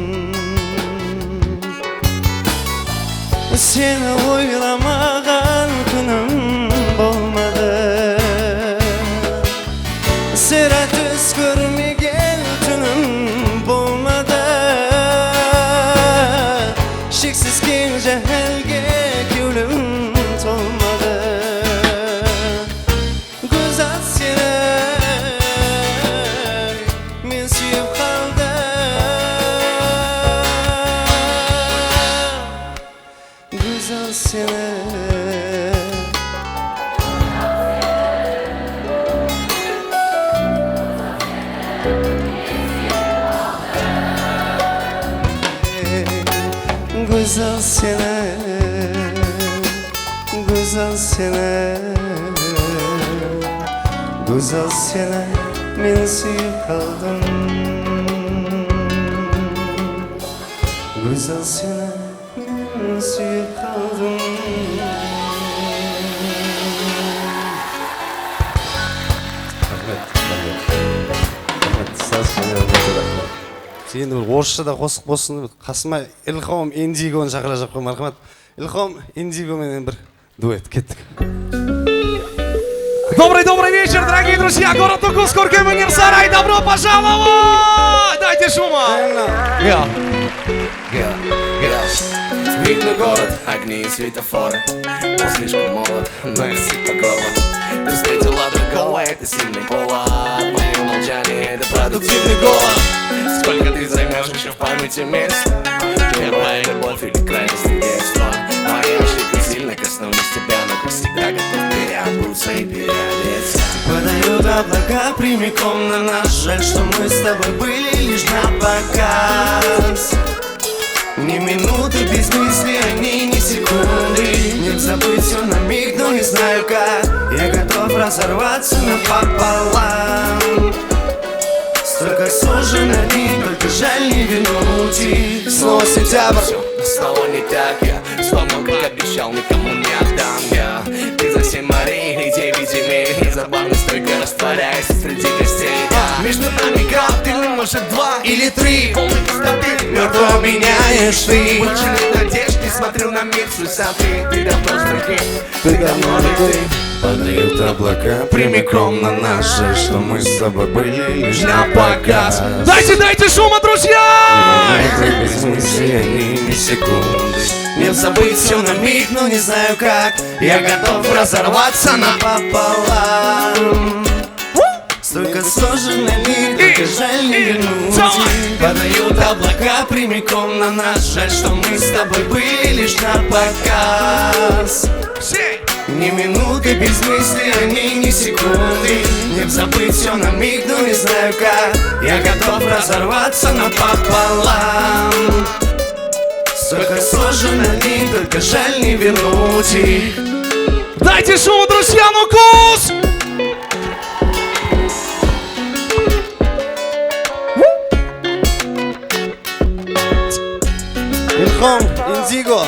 S2: Seni oylamagan günüm bolmadı. Sıra düz görmegen tünüm bolmadı. Şiksiz keng cehelge gülüm tolmadı. Güzel seni men suyup kaldım. Güzel seni güzel sene, güzel sene, güzel sene, men suyup kaldım. Güzel sene, men suyup kaldım.
S1: Sen bir орысшада қосып болсын, қасыма Илхом Индигоны шақырып қоймын, мархамат. Илхом Индиго менен бір дуэт, кеттік.
S9: Добрый вечер, дорогие друзья! Город Нукус, Куркемөнер-Сарай! Добро пожаловать! Дайте шума!
S10: Видно город, огни и светофоры. Он слишком молод, но я по горло. Ты встретила другого, это сильный повод. Мое молчание, это продуктивный голод. Сколько ты займешь еще в памяти мест? Первая любовь или крайность детства? Мои ошибки сильно коснулись тебя, но как всегда готов переобуться и переодеться.
S2: Подают облака прямиком на нас. Жаль, что мы с тобой были лишь на показ. Ни минуты без мысли, они ни секунды. Нет, забыть все на миг, но не знаю как. Я готов разорваться напополам. Столько сужено дней, только жаль не вернуть их. Снова сентябрь.
S10: Все снова не так, я вспомнил, как обещал, никому не отдам я. Ты за 7 морей и 9 земель, и забавно стойко растворяешься среди гостей. Между нами град, ты, может, 2 или 3. Полной пустоты,
S2: Мертво меняешь ты.
S10: больше нет надежд, не смотрю на мир с высоты. Ты давно с другим,
S2: Ты давно не ты. Подают облака прямиком на нас. Жаль, что мы с тобой были лишь на показ.
S9: Дайте шума, друзья!
S2: Без мысли, они ни секунды. Не забыть все на миг, но не знаю как. Я готов разорваться напополам. Столько сложено миг, только жаль не вернуть. Подают облака прямиком на нас. Жаль, что мы с тобой были лишь на показ. Ни минуты без мысли, они ни секунды. Не забыть все на миг, но не знаю как. Я готов разорваться напополам. Столько сложено миг, только жаль не вернуть их.
S9: Дайте шума, друзья, Нукус!
S1: Илхом Индиго.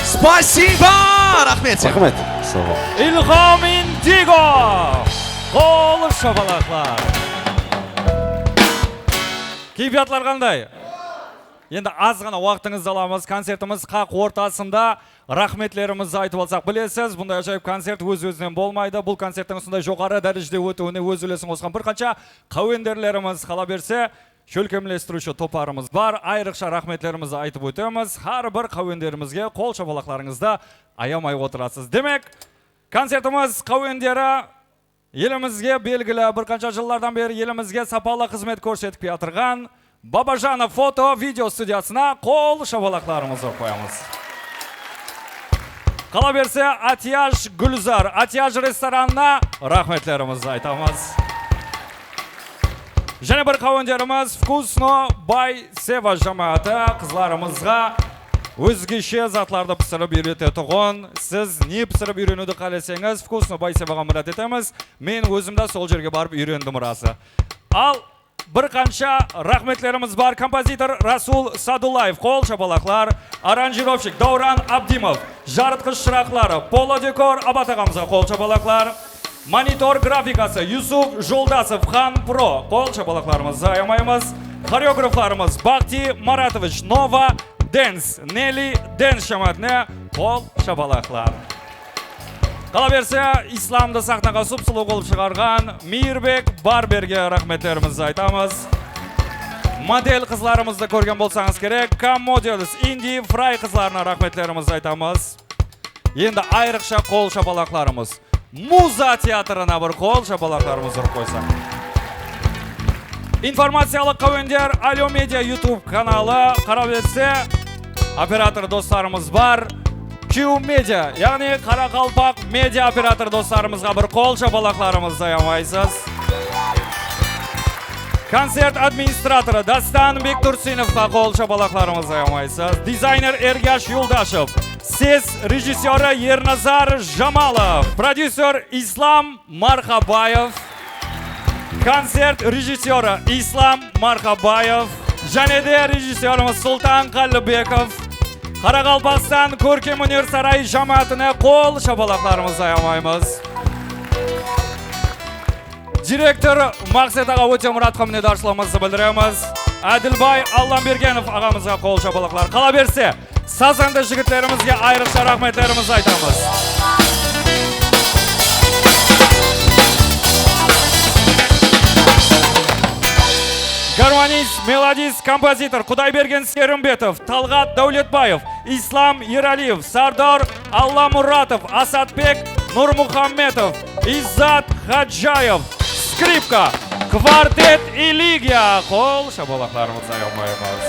S9: Спасибо! Рахмет!
S1: Рахмет. Сау бол.
S5: Илхом Индиго! Қол шапалақлар. Кейфиятлар қандай? Енді аз ғана уақытыңызды аламыз. Концертіміз қақ ортасында. Рахметлерімізді айтып алсақ, білесіз, бұндай ажайып концерт өз-өзінен болмайды. Бұл концерттің сондай жоғары дәрежеде өтуіне өз үлесін қосқан бір қанша қауендерлеріміз қала берсе, шөлкемлестіруші топарымыз бар. Айрықша рахметлерімізді айтып өтеміз. Har бір қауендерімізге қол шапалақларыңызды аямай отырасыз. Демек, концертіміз қауендері елімізге белгілі бір қанша жылдардан бері елімізге сапалы қызмет көрсетіп жатырған Бабажанов фото видео студиясына қол шапалақларымызды қоямыз. Қала берсе Атияж Гүлзар, Атияж ресторанына рахметлерімізді айтамыз. Және бір қауендеріміз Вкусно бай Сева жамағаты қызларымызға өзгеше затларды пісіріп үйрететұғын. Сіз не пісіріп үйренуді қалесеңіз, Вкусно бай Севаға мұрат етеміз. Мен өзімді сол жерге барып үйрендім расы. Ал бір қанша рахметлеріміз бар. Композитор Расул Садулаев, қол шапалақлар. Аранжировщик Дауран Абдимов, жарытқыш шырақлары Поло Декор Абат ағамызға қол шапалақлар. Монитор графикасы Юсуф Жолдасов Хан Про. Қол шапалақларымызды аямаймыз. Хореографларымыз Бахти Маратович Нова Дэнс, Нелли Дэнс жаматына қол шапалақлар. Қала берсе, исламды сахнаға сұп-сұлу қылып шығарған Мейірбек Барберге рахметтерімізді айтамыз. Модель қызларымызды көрген болсаңыз керек, Каммодиалс Инди Фрай қызларына рахметтерімізді айтамыз. Енді айрықша қол шапалақларымыз. Муза театрына бір қол шапалақларымыз ұрып қойса. Информациялық қауендер Алё Медиа YouTube каналы. Қара берсе, оператор достарымыз бар. Q Media, яғни Қарақалпақ медиа оператор достарымызға бір қол шапалақларымызды аямайсыз. Концерт администраторы Дастан Бектурсиновқа қол шапалақларымызды аямайсыз. Дизайнер Эргаш Юлдашев, сес режиссері Ерназар Жамалов, продюсер Ислам Мархабаев, концерт режиссері Ислам Мархабаев, және де режиссеріміз Сұлтан Қалыбеков. Қарақалпақстан Көркемөнер сарай жамаатына қол шапалақларымызды аямаймыз. Директор Мақсат аға өте мұратқа мінедаршылығымызды білдіреміз. Әділбай Алламбергенов ағамызға қол шапалақлар. Қала берсе, сазанды жігіттерімізге айрықша рахметтерімізді айтамыз. Гармонист, мелодист, композитор Құдайберген Серімбетов, Талғат Дәулетбаев, Ислам Ералиев, Сардар Алламұратов, Асатбек Нұрмұхамметов, Иззат Хаджаев, скрипка, квартет и лигия. Қол шапалақларымызды аямаймыз.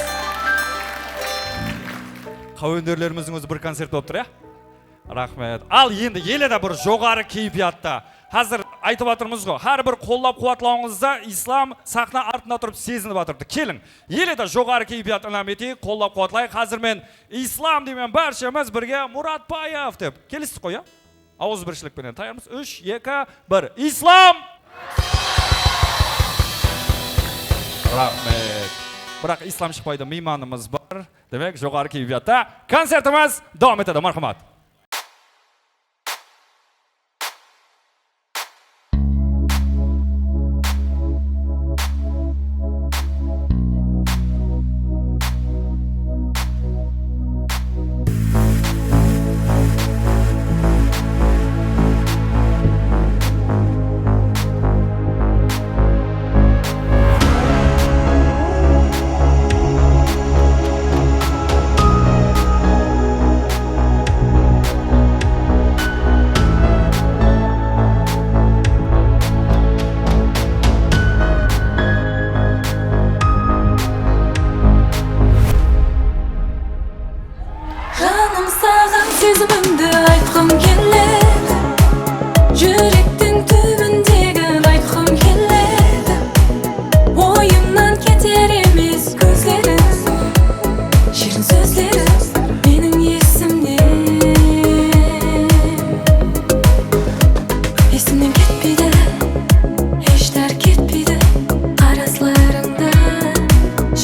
S5: Қауендерлеріміздің өзі бір концерт болып тұр, рахмет. Ал енді еледі бір жоғары кейіпиятта. Қазір айтып атырмыз ғой, әрбір қоллап қуатлауыңызда ислам сахна артында тұрып сезініп атырды. Келің, еледі жоғары кейіпият ұнаметей, қоллап қуатлай. Қазір мен ислам деймен бәршеміз бірге Мұратбаев деп. Келістік қой, ауыз біршілікпенен тайырмыз. 3, 2, 1. Ислам! Рахмет. Бірақ ислам шықпайды мейманымыз бар. Демек, жоғары кейіпиятта концертіміз давам етеді. Мархамат.
S3: Сезімімді айтқым келеді, жүректің түбіндегін айтқым келеді. Ойымнан кетер емес көзлерің, шерін сөздерің менің есімде. Есімнен кетпейді, ештәр кетпейді, қарасларыңда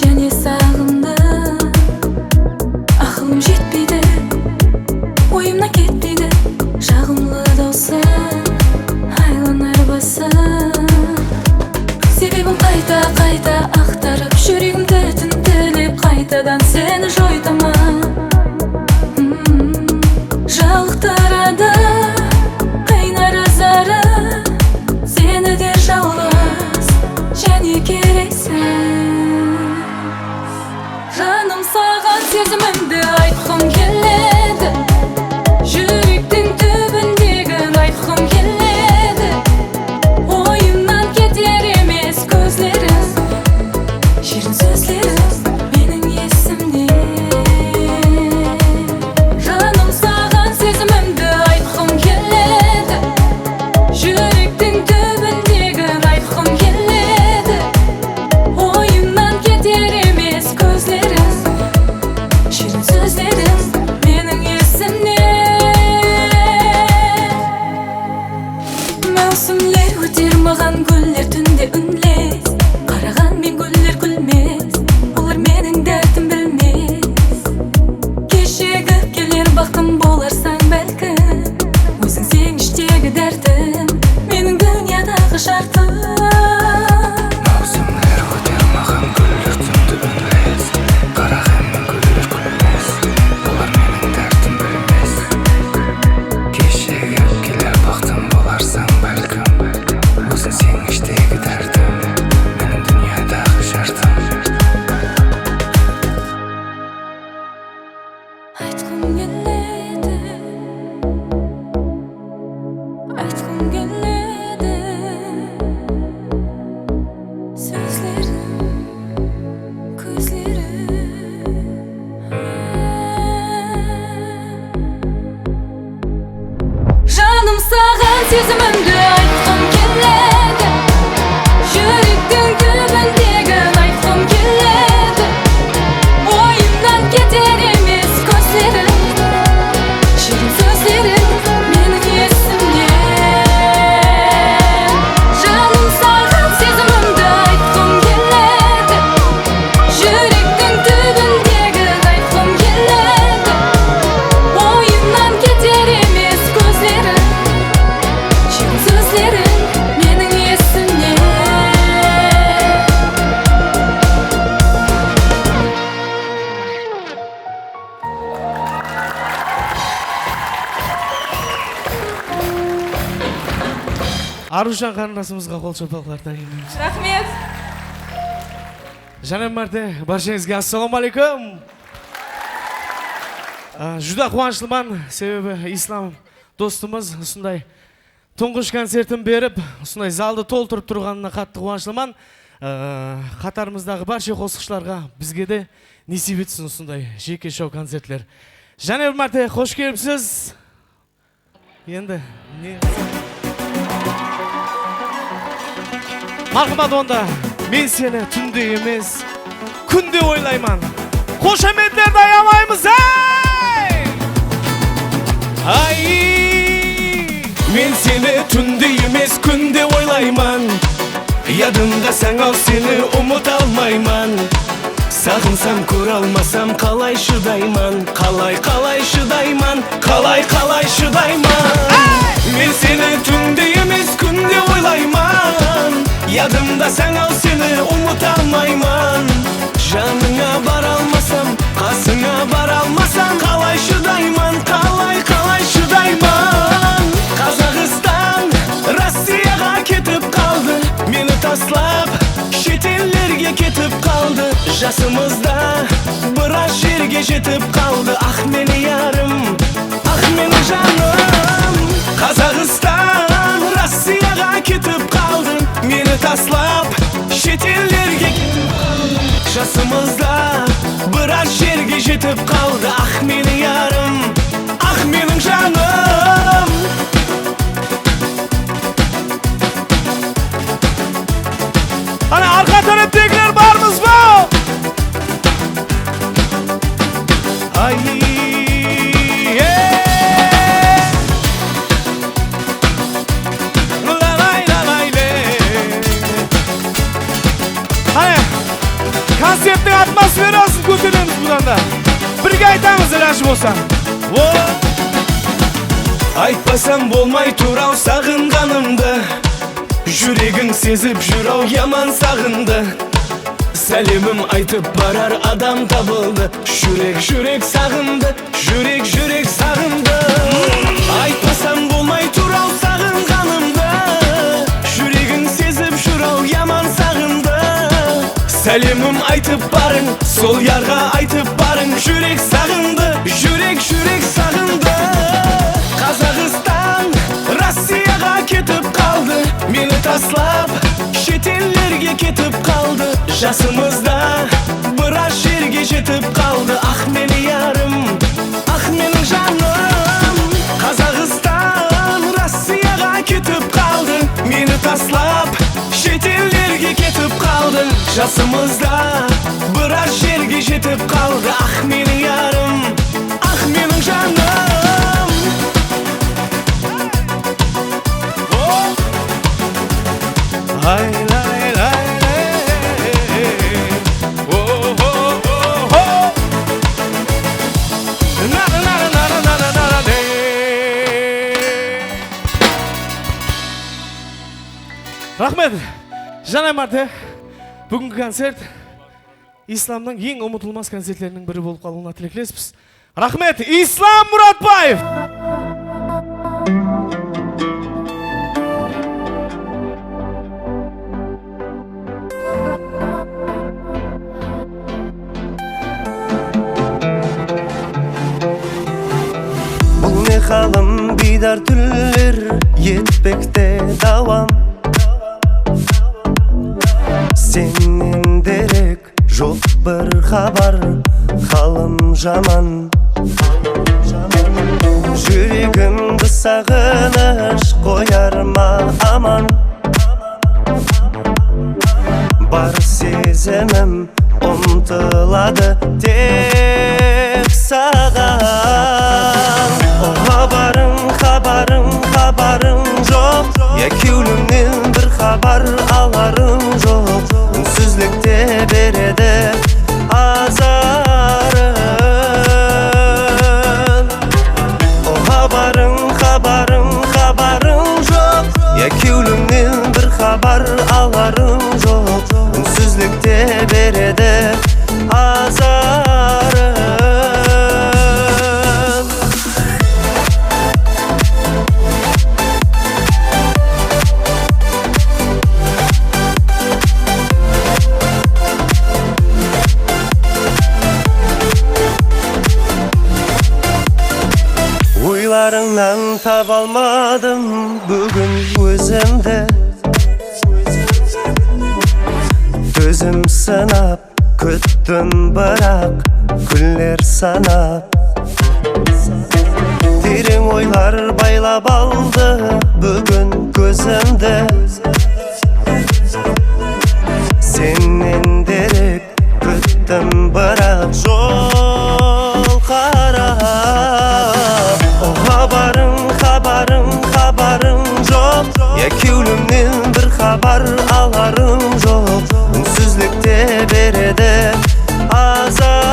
S3: және сағымда. Ақылым жетпейді, ойымнан кетпейді, жағымлы даусын айланар басын. Себебім қайта ақтарып, жүрегімді тінтілеп, қайтадан сені жойтама. Жалықтырады қайнар азары, сені де жалғыз және керексіз. Жаным саған сезімімді айтқым келеді, жүректің түбіндегін айтқым келеді. Ойымнан кетер емес көзлерің, шерін сөздерің менің есімде. Жаным саған сезімімді айтқым келеді, жүректің түбіндегін айтқым келеді. Ойымнан кетер емес көзлерің, шерін сөздерің менің есімде. Мәусімлер өтер маған гүлдер түнде үнлес, қараған мен гүлдер күлмес, олар менің дәртім білмес. Кешегіп келер бақытым боларсаң бәлкім, өзің сен іштегі дәртім менің
S6: Арушан қарындасымызға қол шапалақтар тағайындаймыз.
S3: Рахмет.
S6: Жана мәрте баршаңызға ассаламу алейкум. Жүда қуаныштымын, себебі ислам достымыз осындай тұңғыш концертін беріп, осындай залды толтырып тұрғанына қатты қуаныштымын. Қатарымыздағы барша қосықшыларға бізге де несіп етсін осындай жеке шоу концертлер. Жана мәрте қош келіпсіз. Енді мархамат, онда мен сені түнде емес, күнде ойлаймын. Қошаметтерді аямаймыз,
S2: Ай, мен сені түнде емес, күнде ойлаймын. Ядымда саңал сені ұмыта алмаймын. Сағынсам көре алмасам қалай шыдаймын, қалай шыдаймын, қалай шыдаймын. Мен сені түнде емес, күнде ойлаймын. Ядымда саңал сені ұмыта алмаймын. Жаныңа бара алмасам, қасыңа бара алмасам, қалай шыдаймын, қалай шыдаймын. Қазақстан Россияға кетіп қалды, мені таслап шетелдерге кетіп қалды. Жасымызда біраз жерге жетіп қалды. Ах, мені ярым, ах, мені жаным. Қазақстан Россияға кетіп қалды, мені таслап шетелдерге кетіп қалды. Жасымызда біраз жерге жетіп қалды. Ах, мені ярым, ах, менің жаным.
S6: Ана арқа тарапдегілер бармыз ба?
S2: Ай,
S6: концерттің атмосферасын көтереміз бұдан да. Бірге айтамыз, рәші болсаң.
S2: Айтпасам болмай турау сағынғанымды, жүрегің сезіп жүрау яман сағынды. Сәлемім айтып барар адам табылды. Жүрек сағынды, жүрек сағынды. Айтпасам болмай турау сағынғанымды, жүрегің сезіп жүрау яман сағынды. Сәлемім айтып барың, сол ярға айтып барың. Жүрек сағынды, жүрек сағынды. Қазақстан Россияға кетіп қалды, мені таслап шетелдерге кетіп қалды. Жасымызда біраз жерге жетіп қалды. Ах, мені ярым, ах, менің жаным. Қазақстан Россияға кетіп қалды, мені таслап шетелдерге кетіп қалды. Жасымызда біраз жерге жетіп қалды. Ах, мені ярым, ах, менің жаным.
S6: Ай, лай, лай, рахмет. Жана мәрте, бүгінгі концерт исламның ең ұмытылмас концерттерінің бірі болып қалуына тілектеспіз. Рахмет, Ислам Мұратбаев.
S2: Бұл не халым, бидар түрлер етпекте давам. Сенен дерек жоқ бір хабар, халым жаман. Жүрегімді сағыныш қояр ма аман. Бар сезімім ұмтылады тек саған. Хабарың жоқ, екеуіңнен бір хабар аларың жоқ. Үнсізлікте береді азарын. Хабарың жоқ, екеуіңнен бір хабар аларың жоқ. Үнсізлікте береді азарын. taба almadım bugün özümde. Özüm sanap küttüm bırak günler sanap. Derin oylar baylap aldı bugün gözümde. Senin derek küttüm bırak yol kara. O habarım yok. Ekülümden bir haber alarım yok. Ünsüzlükte berede azarım.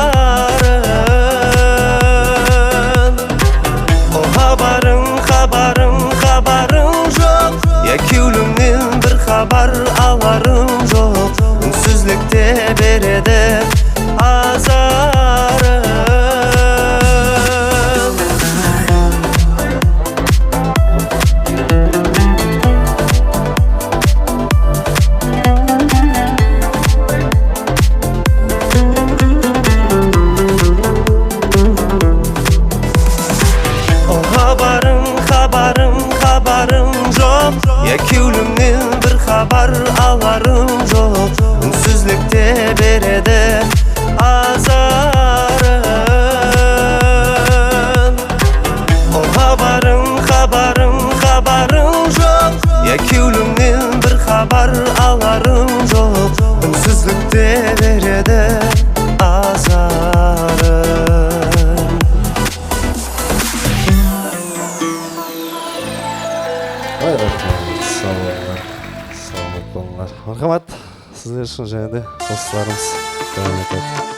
S2: O habarım yok. Ekülümden bir haber alarım yok. Ünsüzlükte berede azarım. Habarım yok. Ekülümden bir haber alarım yok. Ünsüzlükte berede azarım. O habarım yok. Ekülümden bir haber alarım yok. Ünsüzlükte berede azarım.
S1: Sağlık olunlar. Marhamat, sizler için және де dostlarımız devam etеді.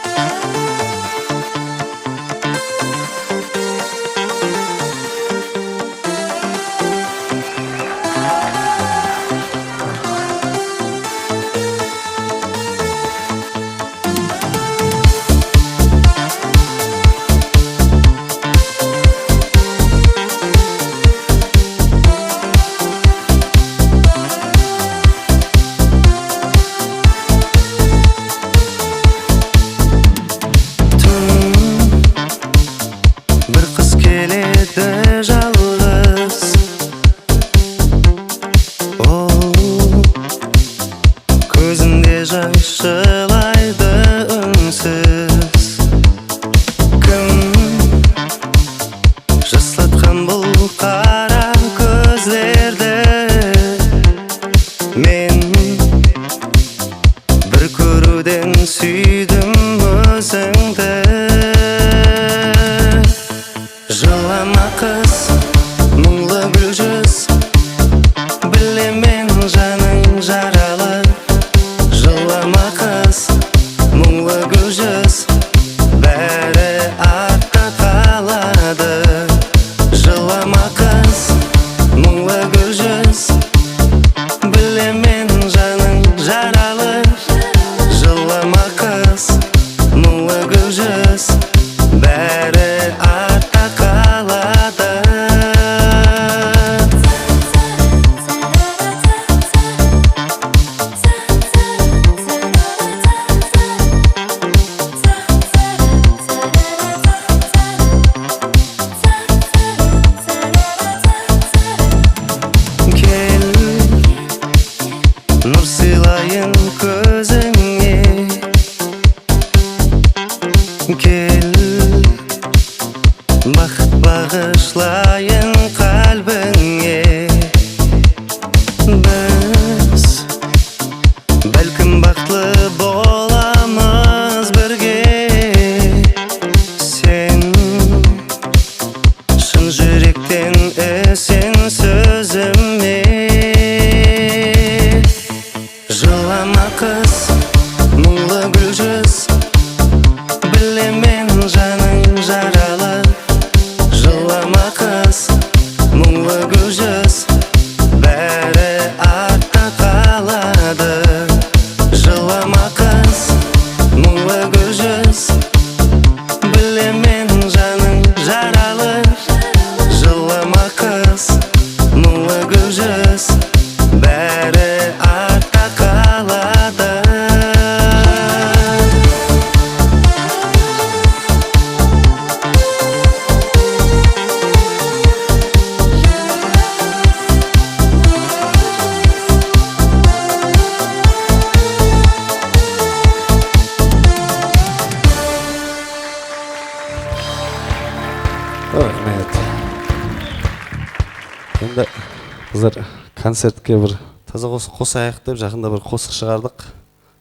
S1: концертке бір таза қосайық деп жақында бір қосық шығардық.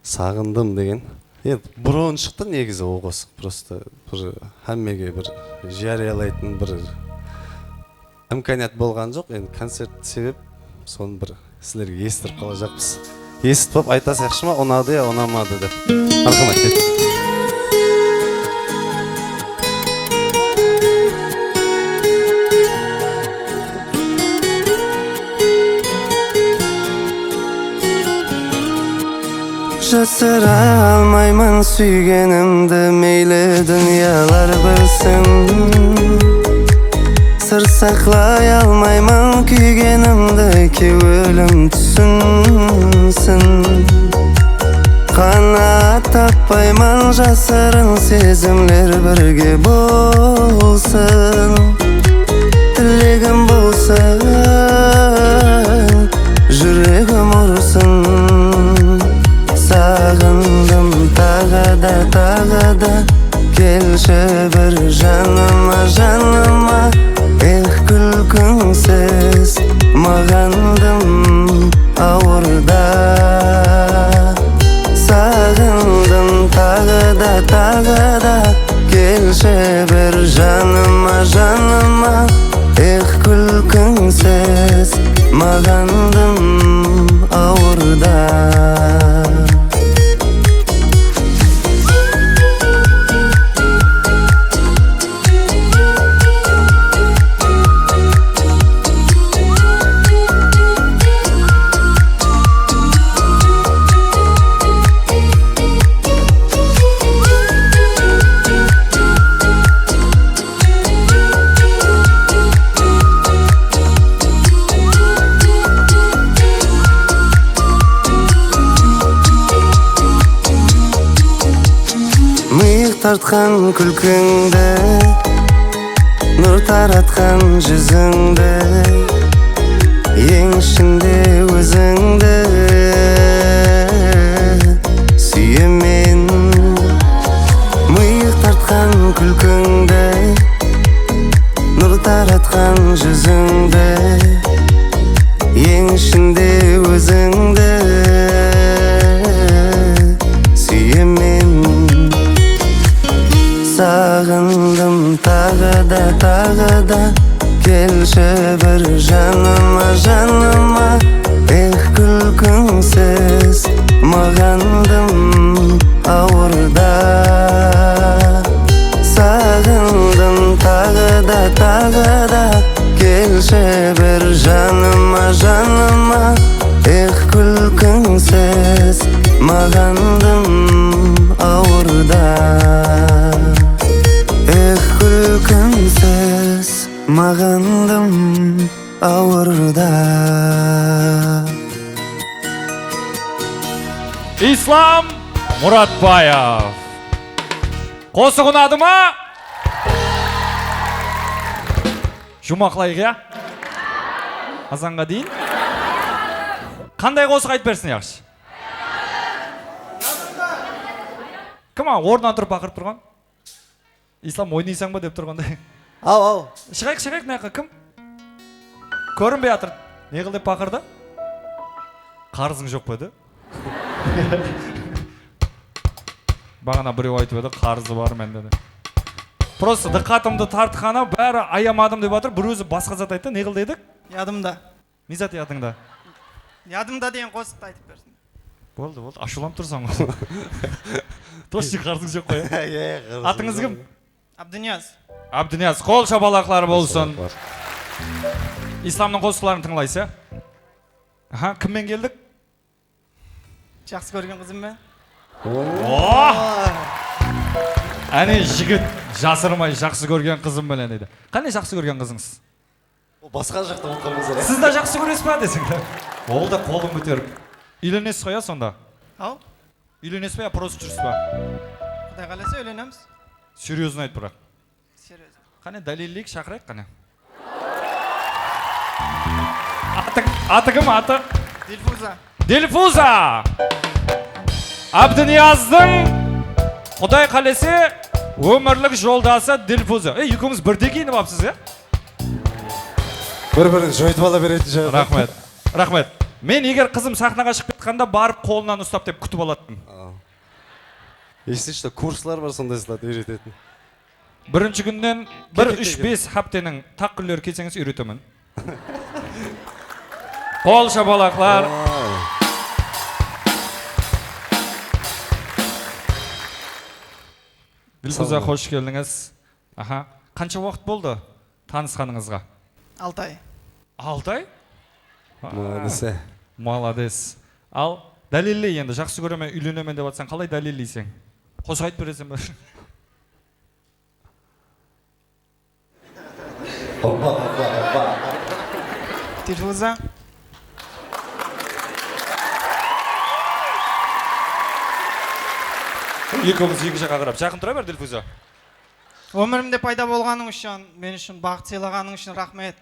S1: Сағындым деген. Енді бұрын шықты негізі ол қосық. Просто бір әммеге бір жариялайтын бір имканият болған жоқ. Енді концерт себеп соны бір сіздерге естіріп қала жақпыз. Естіп болып айта сақшы ма, ұнады я ұнамады деп. Рахмет.
S2: Жасыра алмаймын сүйгенімді, мейлі дүниялар білсін. Сыр сақлай алмаймын күйгенімді, ке өлім түсінсін. Қанат таппаймын жасырын сезімлер бірге болсын. Тілегім болсын, жүрегім ұрсын. Сағындым тағы да, келші бір жаныма, Ех күлкіңсіз мағандым ауырда. Сағындым тағы да, келші бір жаныма, Ех күлкіңсіз мағандым ауырда. Тартқан күлкіңді, нұр таратқан жүзіңді, ең ішінде өзіңді сүйемен. Миық тартқан күлкіңді, нұр таратқан жүзіңді, ең ішінде өзіңді сүйемен. Сағындым тағы да, келші бір жаныма, Ех күлкіңсіз мағандым ауырда. Сағындым тағы да, келші бір жаныма, Ех күлкіңсіз мағандым ауырда. Ех күлкіңсіз мағандым ауырда.
S5: Ислам Мұратбаев. Қосық ұнады ма? Жұмақлайық, я? Азанға дейін? Қандай қосық айтып берсін яқшы? Кім орнынан тұрып бақырып тұрған? Ислам ойнайсаң ба деп тұрғандай.
S1: Ау.
S5: Шығайық, наяққа кім? Көрінбей атыр. Не қыл деп бақырды? Қарызың жоқ па еді? Бағана біреу айтып еді, қарызы бар менде де. Просто дыққатымды тартқаны бәрі аямадым деп атыр, бір өзі басқа зат айтты. Не қыл дедік?
S11: Ядымда.
S5: Не зат ядыңда?
S11: Ядымда деген қосықты айтып берсін.
S5: Болды, ашулам тұрсаң осы. Точно қарызың жоқ қой. Атыңыз кім?
S11: Абдынияз.
S5: Абдынияз, қол шабалақлары болсын. Исламның қосықларын тыңлайсы. Кіммен келдік?
S11: Жақсы көрген қызыммен.
S5: Әне жігіт жасырмай жақсы көрген қызым білен еді. Қане жақсы көрген қызыңыз?
S1: Басқа жақта отырмыз.
S5: Сіз де жақсы көресіз ба десіңдер? Ол да қолын көтеріп. Үйленесіз қоя сонда?
S11: Ау?
S5: Үйленесіз ба, просто жүрсіз ба?
S11: Құдай қаласа үйленеміз.
S5: Серьезно айт бірақ.
S11: Серьезно.
S5: Қане дәлелдейік, шақырайық қане. Аты кім аты?
S11: Дильфуза.
S5: Дильфуза! Абдынияздың Құдай қалесе өмірлік жолдасы Дильфуза. Екеуміз бірде киініп апсыз, е?
S1: Бір-бірін жойтып ала беретін шығар.
S5: Рахмет. Рахмет. Мен егер қызым сахнаға шығып кетқанда барып қолынан ұстап деп күтіп алаттым.
S1: Если что, курслар бар сондайларды үйрететін.
S5: Бірінші күннен 1-3-5 хаптенің таққүллер келсеңіз үйретемін. Қол шапалақлар. Дилфуза, қош келдіңіз. Аха. Қанша уақыт болды танысқаныңызға?
S11: 6 ай.
S5: 6 ай?
S1: Молодец.
S5: Молодец. Ал дәлелле енді жақсы көреме үйленемен деп атсаң қалай дәлеллейсің? Қозғайт бересің бе?
S11: Дилфуза.
S5: Екеуміз екі жаққа қарап жақын тұра бер Дилфуза.
S11: Өмірімде пайда болғаның үшін, мен үшін бақыт сыйлағаның үшін рахмет.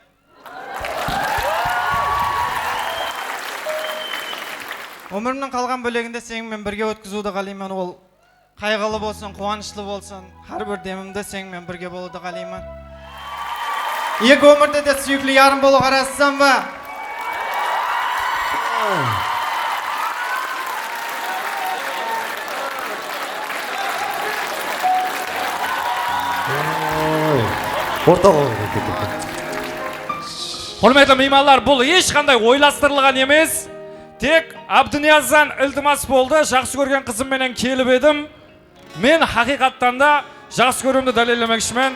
S11: Өмірімнің қалған бөлегінде сенімен бірге өткізуді қалаймын. Ол қайғылы болсын, қуанышлы болсын, әрбір демімді сенімен бірге болуды қалаймын. Екі өмірде де сүйікті ярым болу қарасызсың ба?
S5: Құрметті меймандар, бұл ешқандай ойластырылған емес. Тек Абдынияздан ілтимас болды. Жақсы көрген қызымменен келіп едім. Мен хақиқаттан да жақсы көремді дәлелдемекшімін.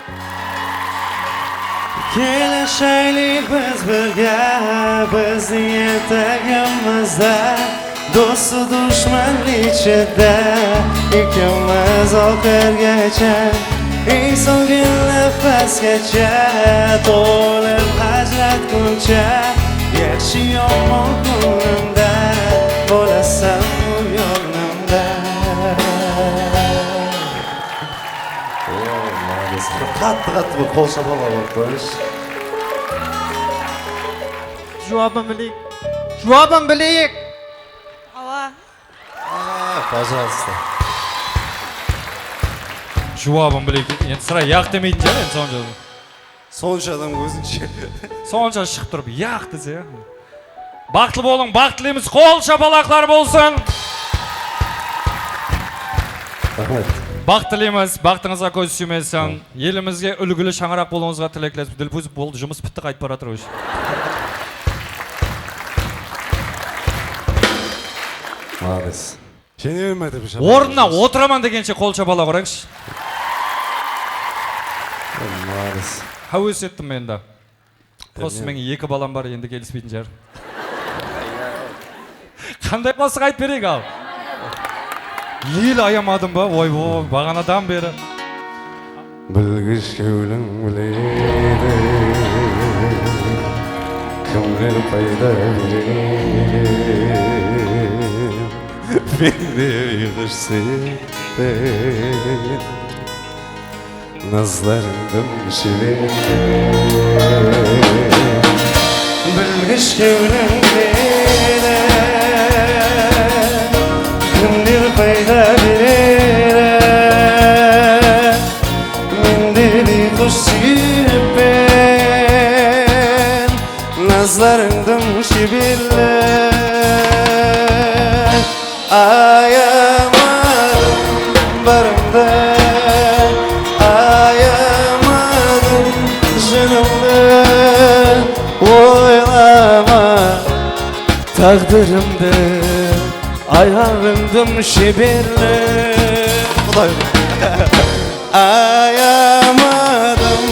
S2: Келешейlik biz birga, bizning etagimizda, do'stu dushman ichida, ikkimiz oxirgacha, eng so'nggi nafasgacha, to'lib ajratguncha, yaxshi yomon kunimda, bo'lasan u yonimda.
S1: Қатты бір қол шапалақ болып қойыш.
S11: Жауабын білейік. Жауабын білейік.
S1: Пожалуйста.
S5: Жауабын білейік. Енді сыра яқ демейтін жер енді сонша.
S1: Сонша адам көзінше.
S5: Сонша шығып тұрып яқ десе. Бақытлы болың, бақытлымыз, қол шапалақлар болсын.
S1: Рахмет.
S5: Бақыт тілейміз, бақытыңызға көз сүймесін. Елімізге үлгілі шаңырақ болуыңызға тілектелесіз. Дилфуз болды, жұмыс бітті, қайтып бара тұрыңыз.
S1: Молодец. Сене ме деп шапалақ?
S5: Орнына отыраман дегенше қол шапалақ ұрайықшы.
S1: Молодец.
S5: Хәуес еттім мен де. Просто менің 2 балам бар, енді келіспейтін жер. Қандай болса қайт берейік ал. Ел аямадым ба? Ой, бағанадан бері.
S1: Білгіш кеулің біледі, кімдер пайда береді, менде ұйғыш сен, назларыңдың шебеді. Білгіш кеулің біледі, kimdir payda verere, mende bir kuş ben, nazlarından şibirler. Ayamadım barımda, ayamadım canımda, oylama takdırımda. Ayağımdım şibirli. Ayamadım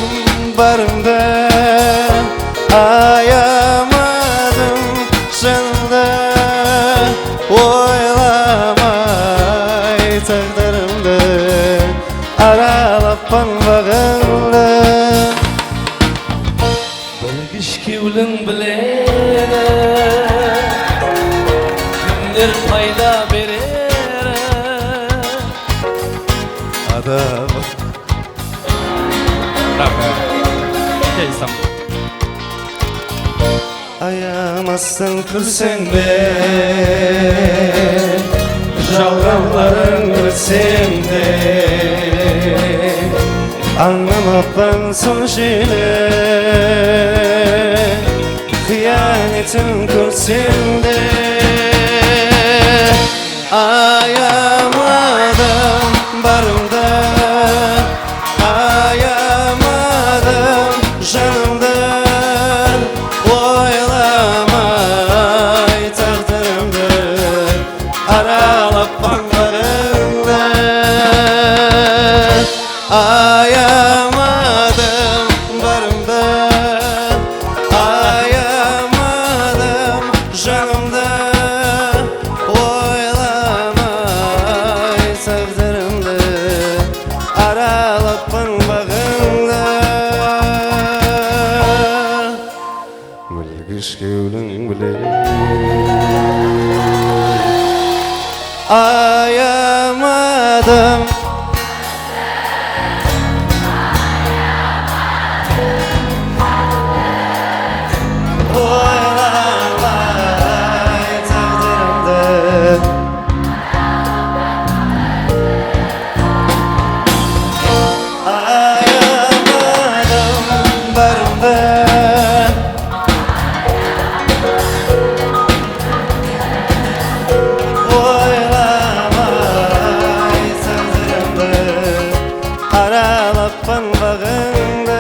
S1: barımda, ayamadım canımda, oylamay takdırımda, aralap bağımda. Bilgiş kevlin bilene, payda verir adam. Ayamazsın kırsen de, жалғанларың білсем де, anlamaptan son şeyle, Hıyanetin kürsünde ayamadım barımdan, ayamadım canımdan, oylamay takdırımdır aralap bağlarımdan. Ayamadım barımdan, ayamadım canımdan, oylamay takdırımdır aralap bağlarımdan. Bilgiş gülün bile ayamadım. Oylamay takdırımdır ayamadım barımdan, oylamay takdırımdır aralap bağında.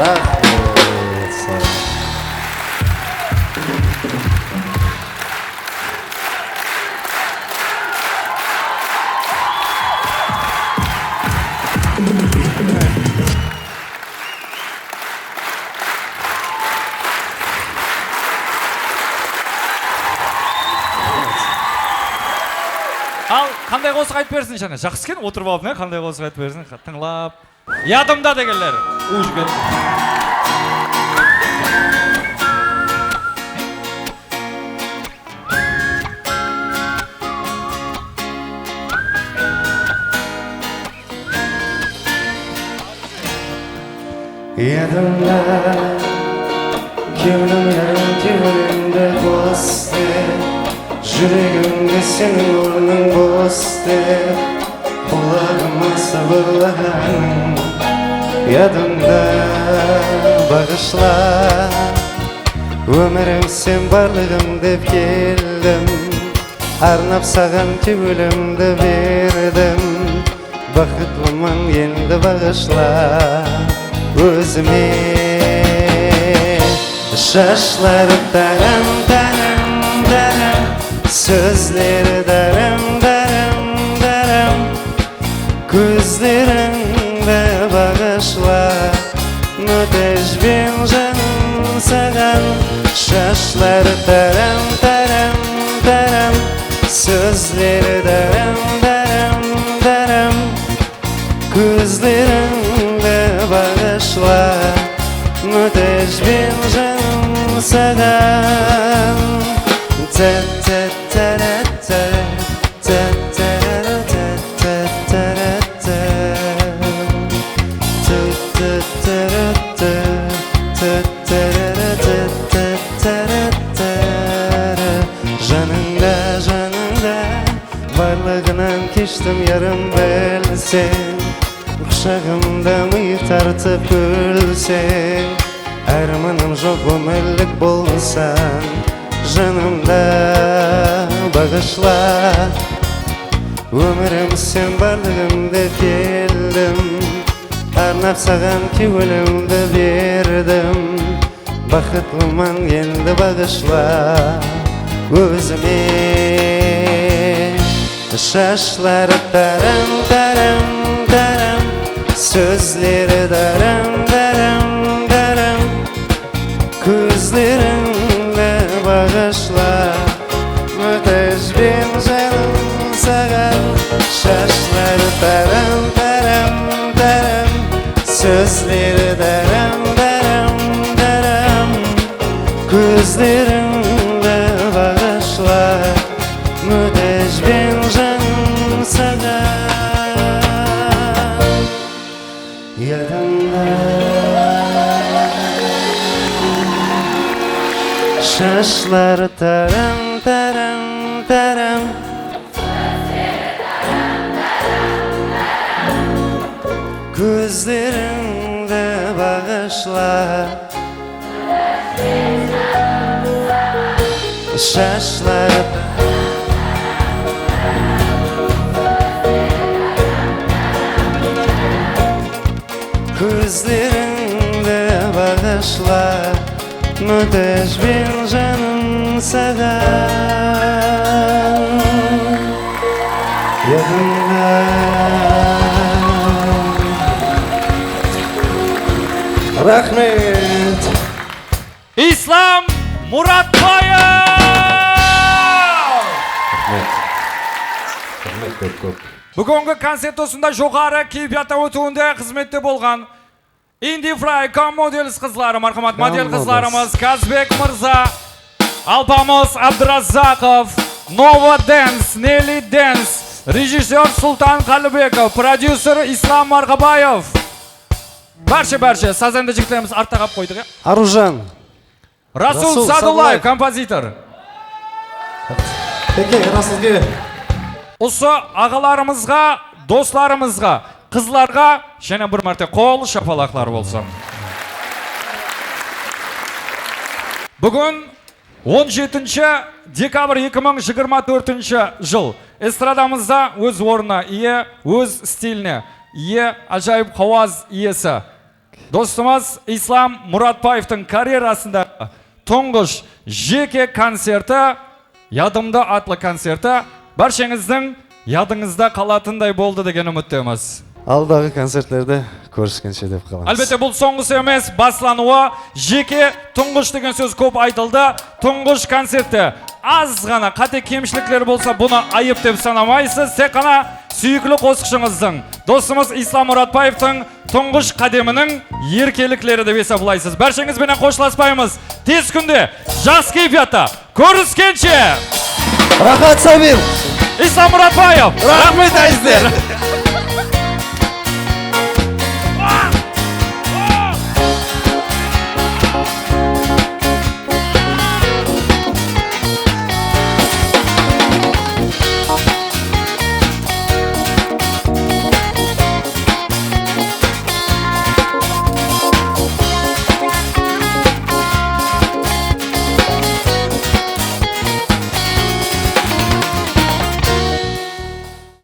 S1: Rahmet sana.
S5: Ал қандай қосық айтып берсін жаңа жақсы екен отырып алып қандай қосық айтып берсін тыңлап ядымда дегенлер у жігіт.
S1: Yadımda kevlimde bostu, yüreğimde senin ornun bostu, kulağıma sabırlahan. Yadımda bağışla, ömürüm sen varlığım dep geldim, arnap sağan kevlimde verdim, bakıtlıman endi bağışla. Özüme şaşları darım darım darım, sözleri darım darım darım, gözlerinde bağışla, müteş bin canım sağan. Şaşları darım darım darım, sözleri darım darım darım, gözlerinde bağışla, müteş bin canım sağan. Canında canında varlığından keçtim yarım belsen, Kuşağımda mı tartıp gülsen, armanım жоқ ömürlük bolsan, canımda bağışla. Ömürüm sen varlığım dep geldim, arnap sağan kevlimde verdim, bakıtlıman endi bağışla. Özüme şaşları darım darım darım, sözleri darım darım darım, gözlerinde bağışla, müteş bin canım sağan. Şaşları darım darım darım, sözleri darım darım darım, gözlerinde bağışla, müteş bin canım sağan. Yadımda şaşları tarım tarım tarım, Gözlerinde bağışla Şaşlar Gözlerinde bağışla Müteş bir canım seven Yanımda Rahmet
S5: İslam Muratbayev! Bugungi konsert do'stunda jo'xari kayfiyatda o'tuvunda xizmatda bo'lgan Indie Fry Models qizlari, marhamat model qizlarimiz Kazbek Mirza, Alpamos Abdurazakov, Nova Dance, Nelly Dance, rejissyor Sultan Qalibekov, prodyuser Islom Marhabayev. Barcha sazanda jigitlarimiz ortga qolib qo'ydik.
S1: Aruzhan
S5: Rasul Sadullayev, kompozitor.
S1: Peki, Rasulga
S5: Осы ағаларымызға, достарымызға, қызларға және бір мәрте қол шапалақлар болсын. Бүгін 17 декабрь 2024 жыл эстрадамызда өз орнына ие, өз стиліне ие, ажайып қауаз иесі. Достымыз Ислам Мұратбаевтың карьерасында тұңғыш жеке концерті, ядымды атлы концерті баршаңыздың ядыңызда қалатындай болды деген үміттеміз.
S1: Алдағы концертлерде көріскенше деп қаламыз.
S5: Әлбетте бұл соңғысы емес, баслануы, жеке тұңғыш деген сөз көп айтылды. Тұңғыш концертте аз ғана қате кемшіліктер болса, бұны айып деп санамайсыз. Тек қана сүйіклі қосқышыңыздың, досымыз Ислам Мұратбаевтың тұңғыш қадемінің еркеліклері деп есептейсіз. Баршаңызбен қоштаспаймыз. Тез күнде жақсы кайфиятта көріскенше.
S1: Рахат Сабир!
S5: Ислам Мұратбаев!
S1: Рахмет әйіздер!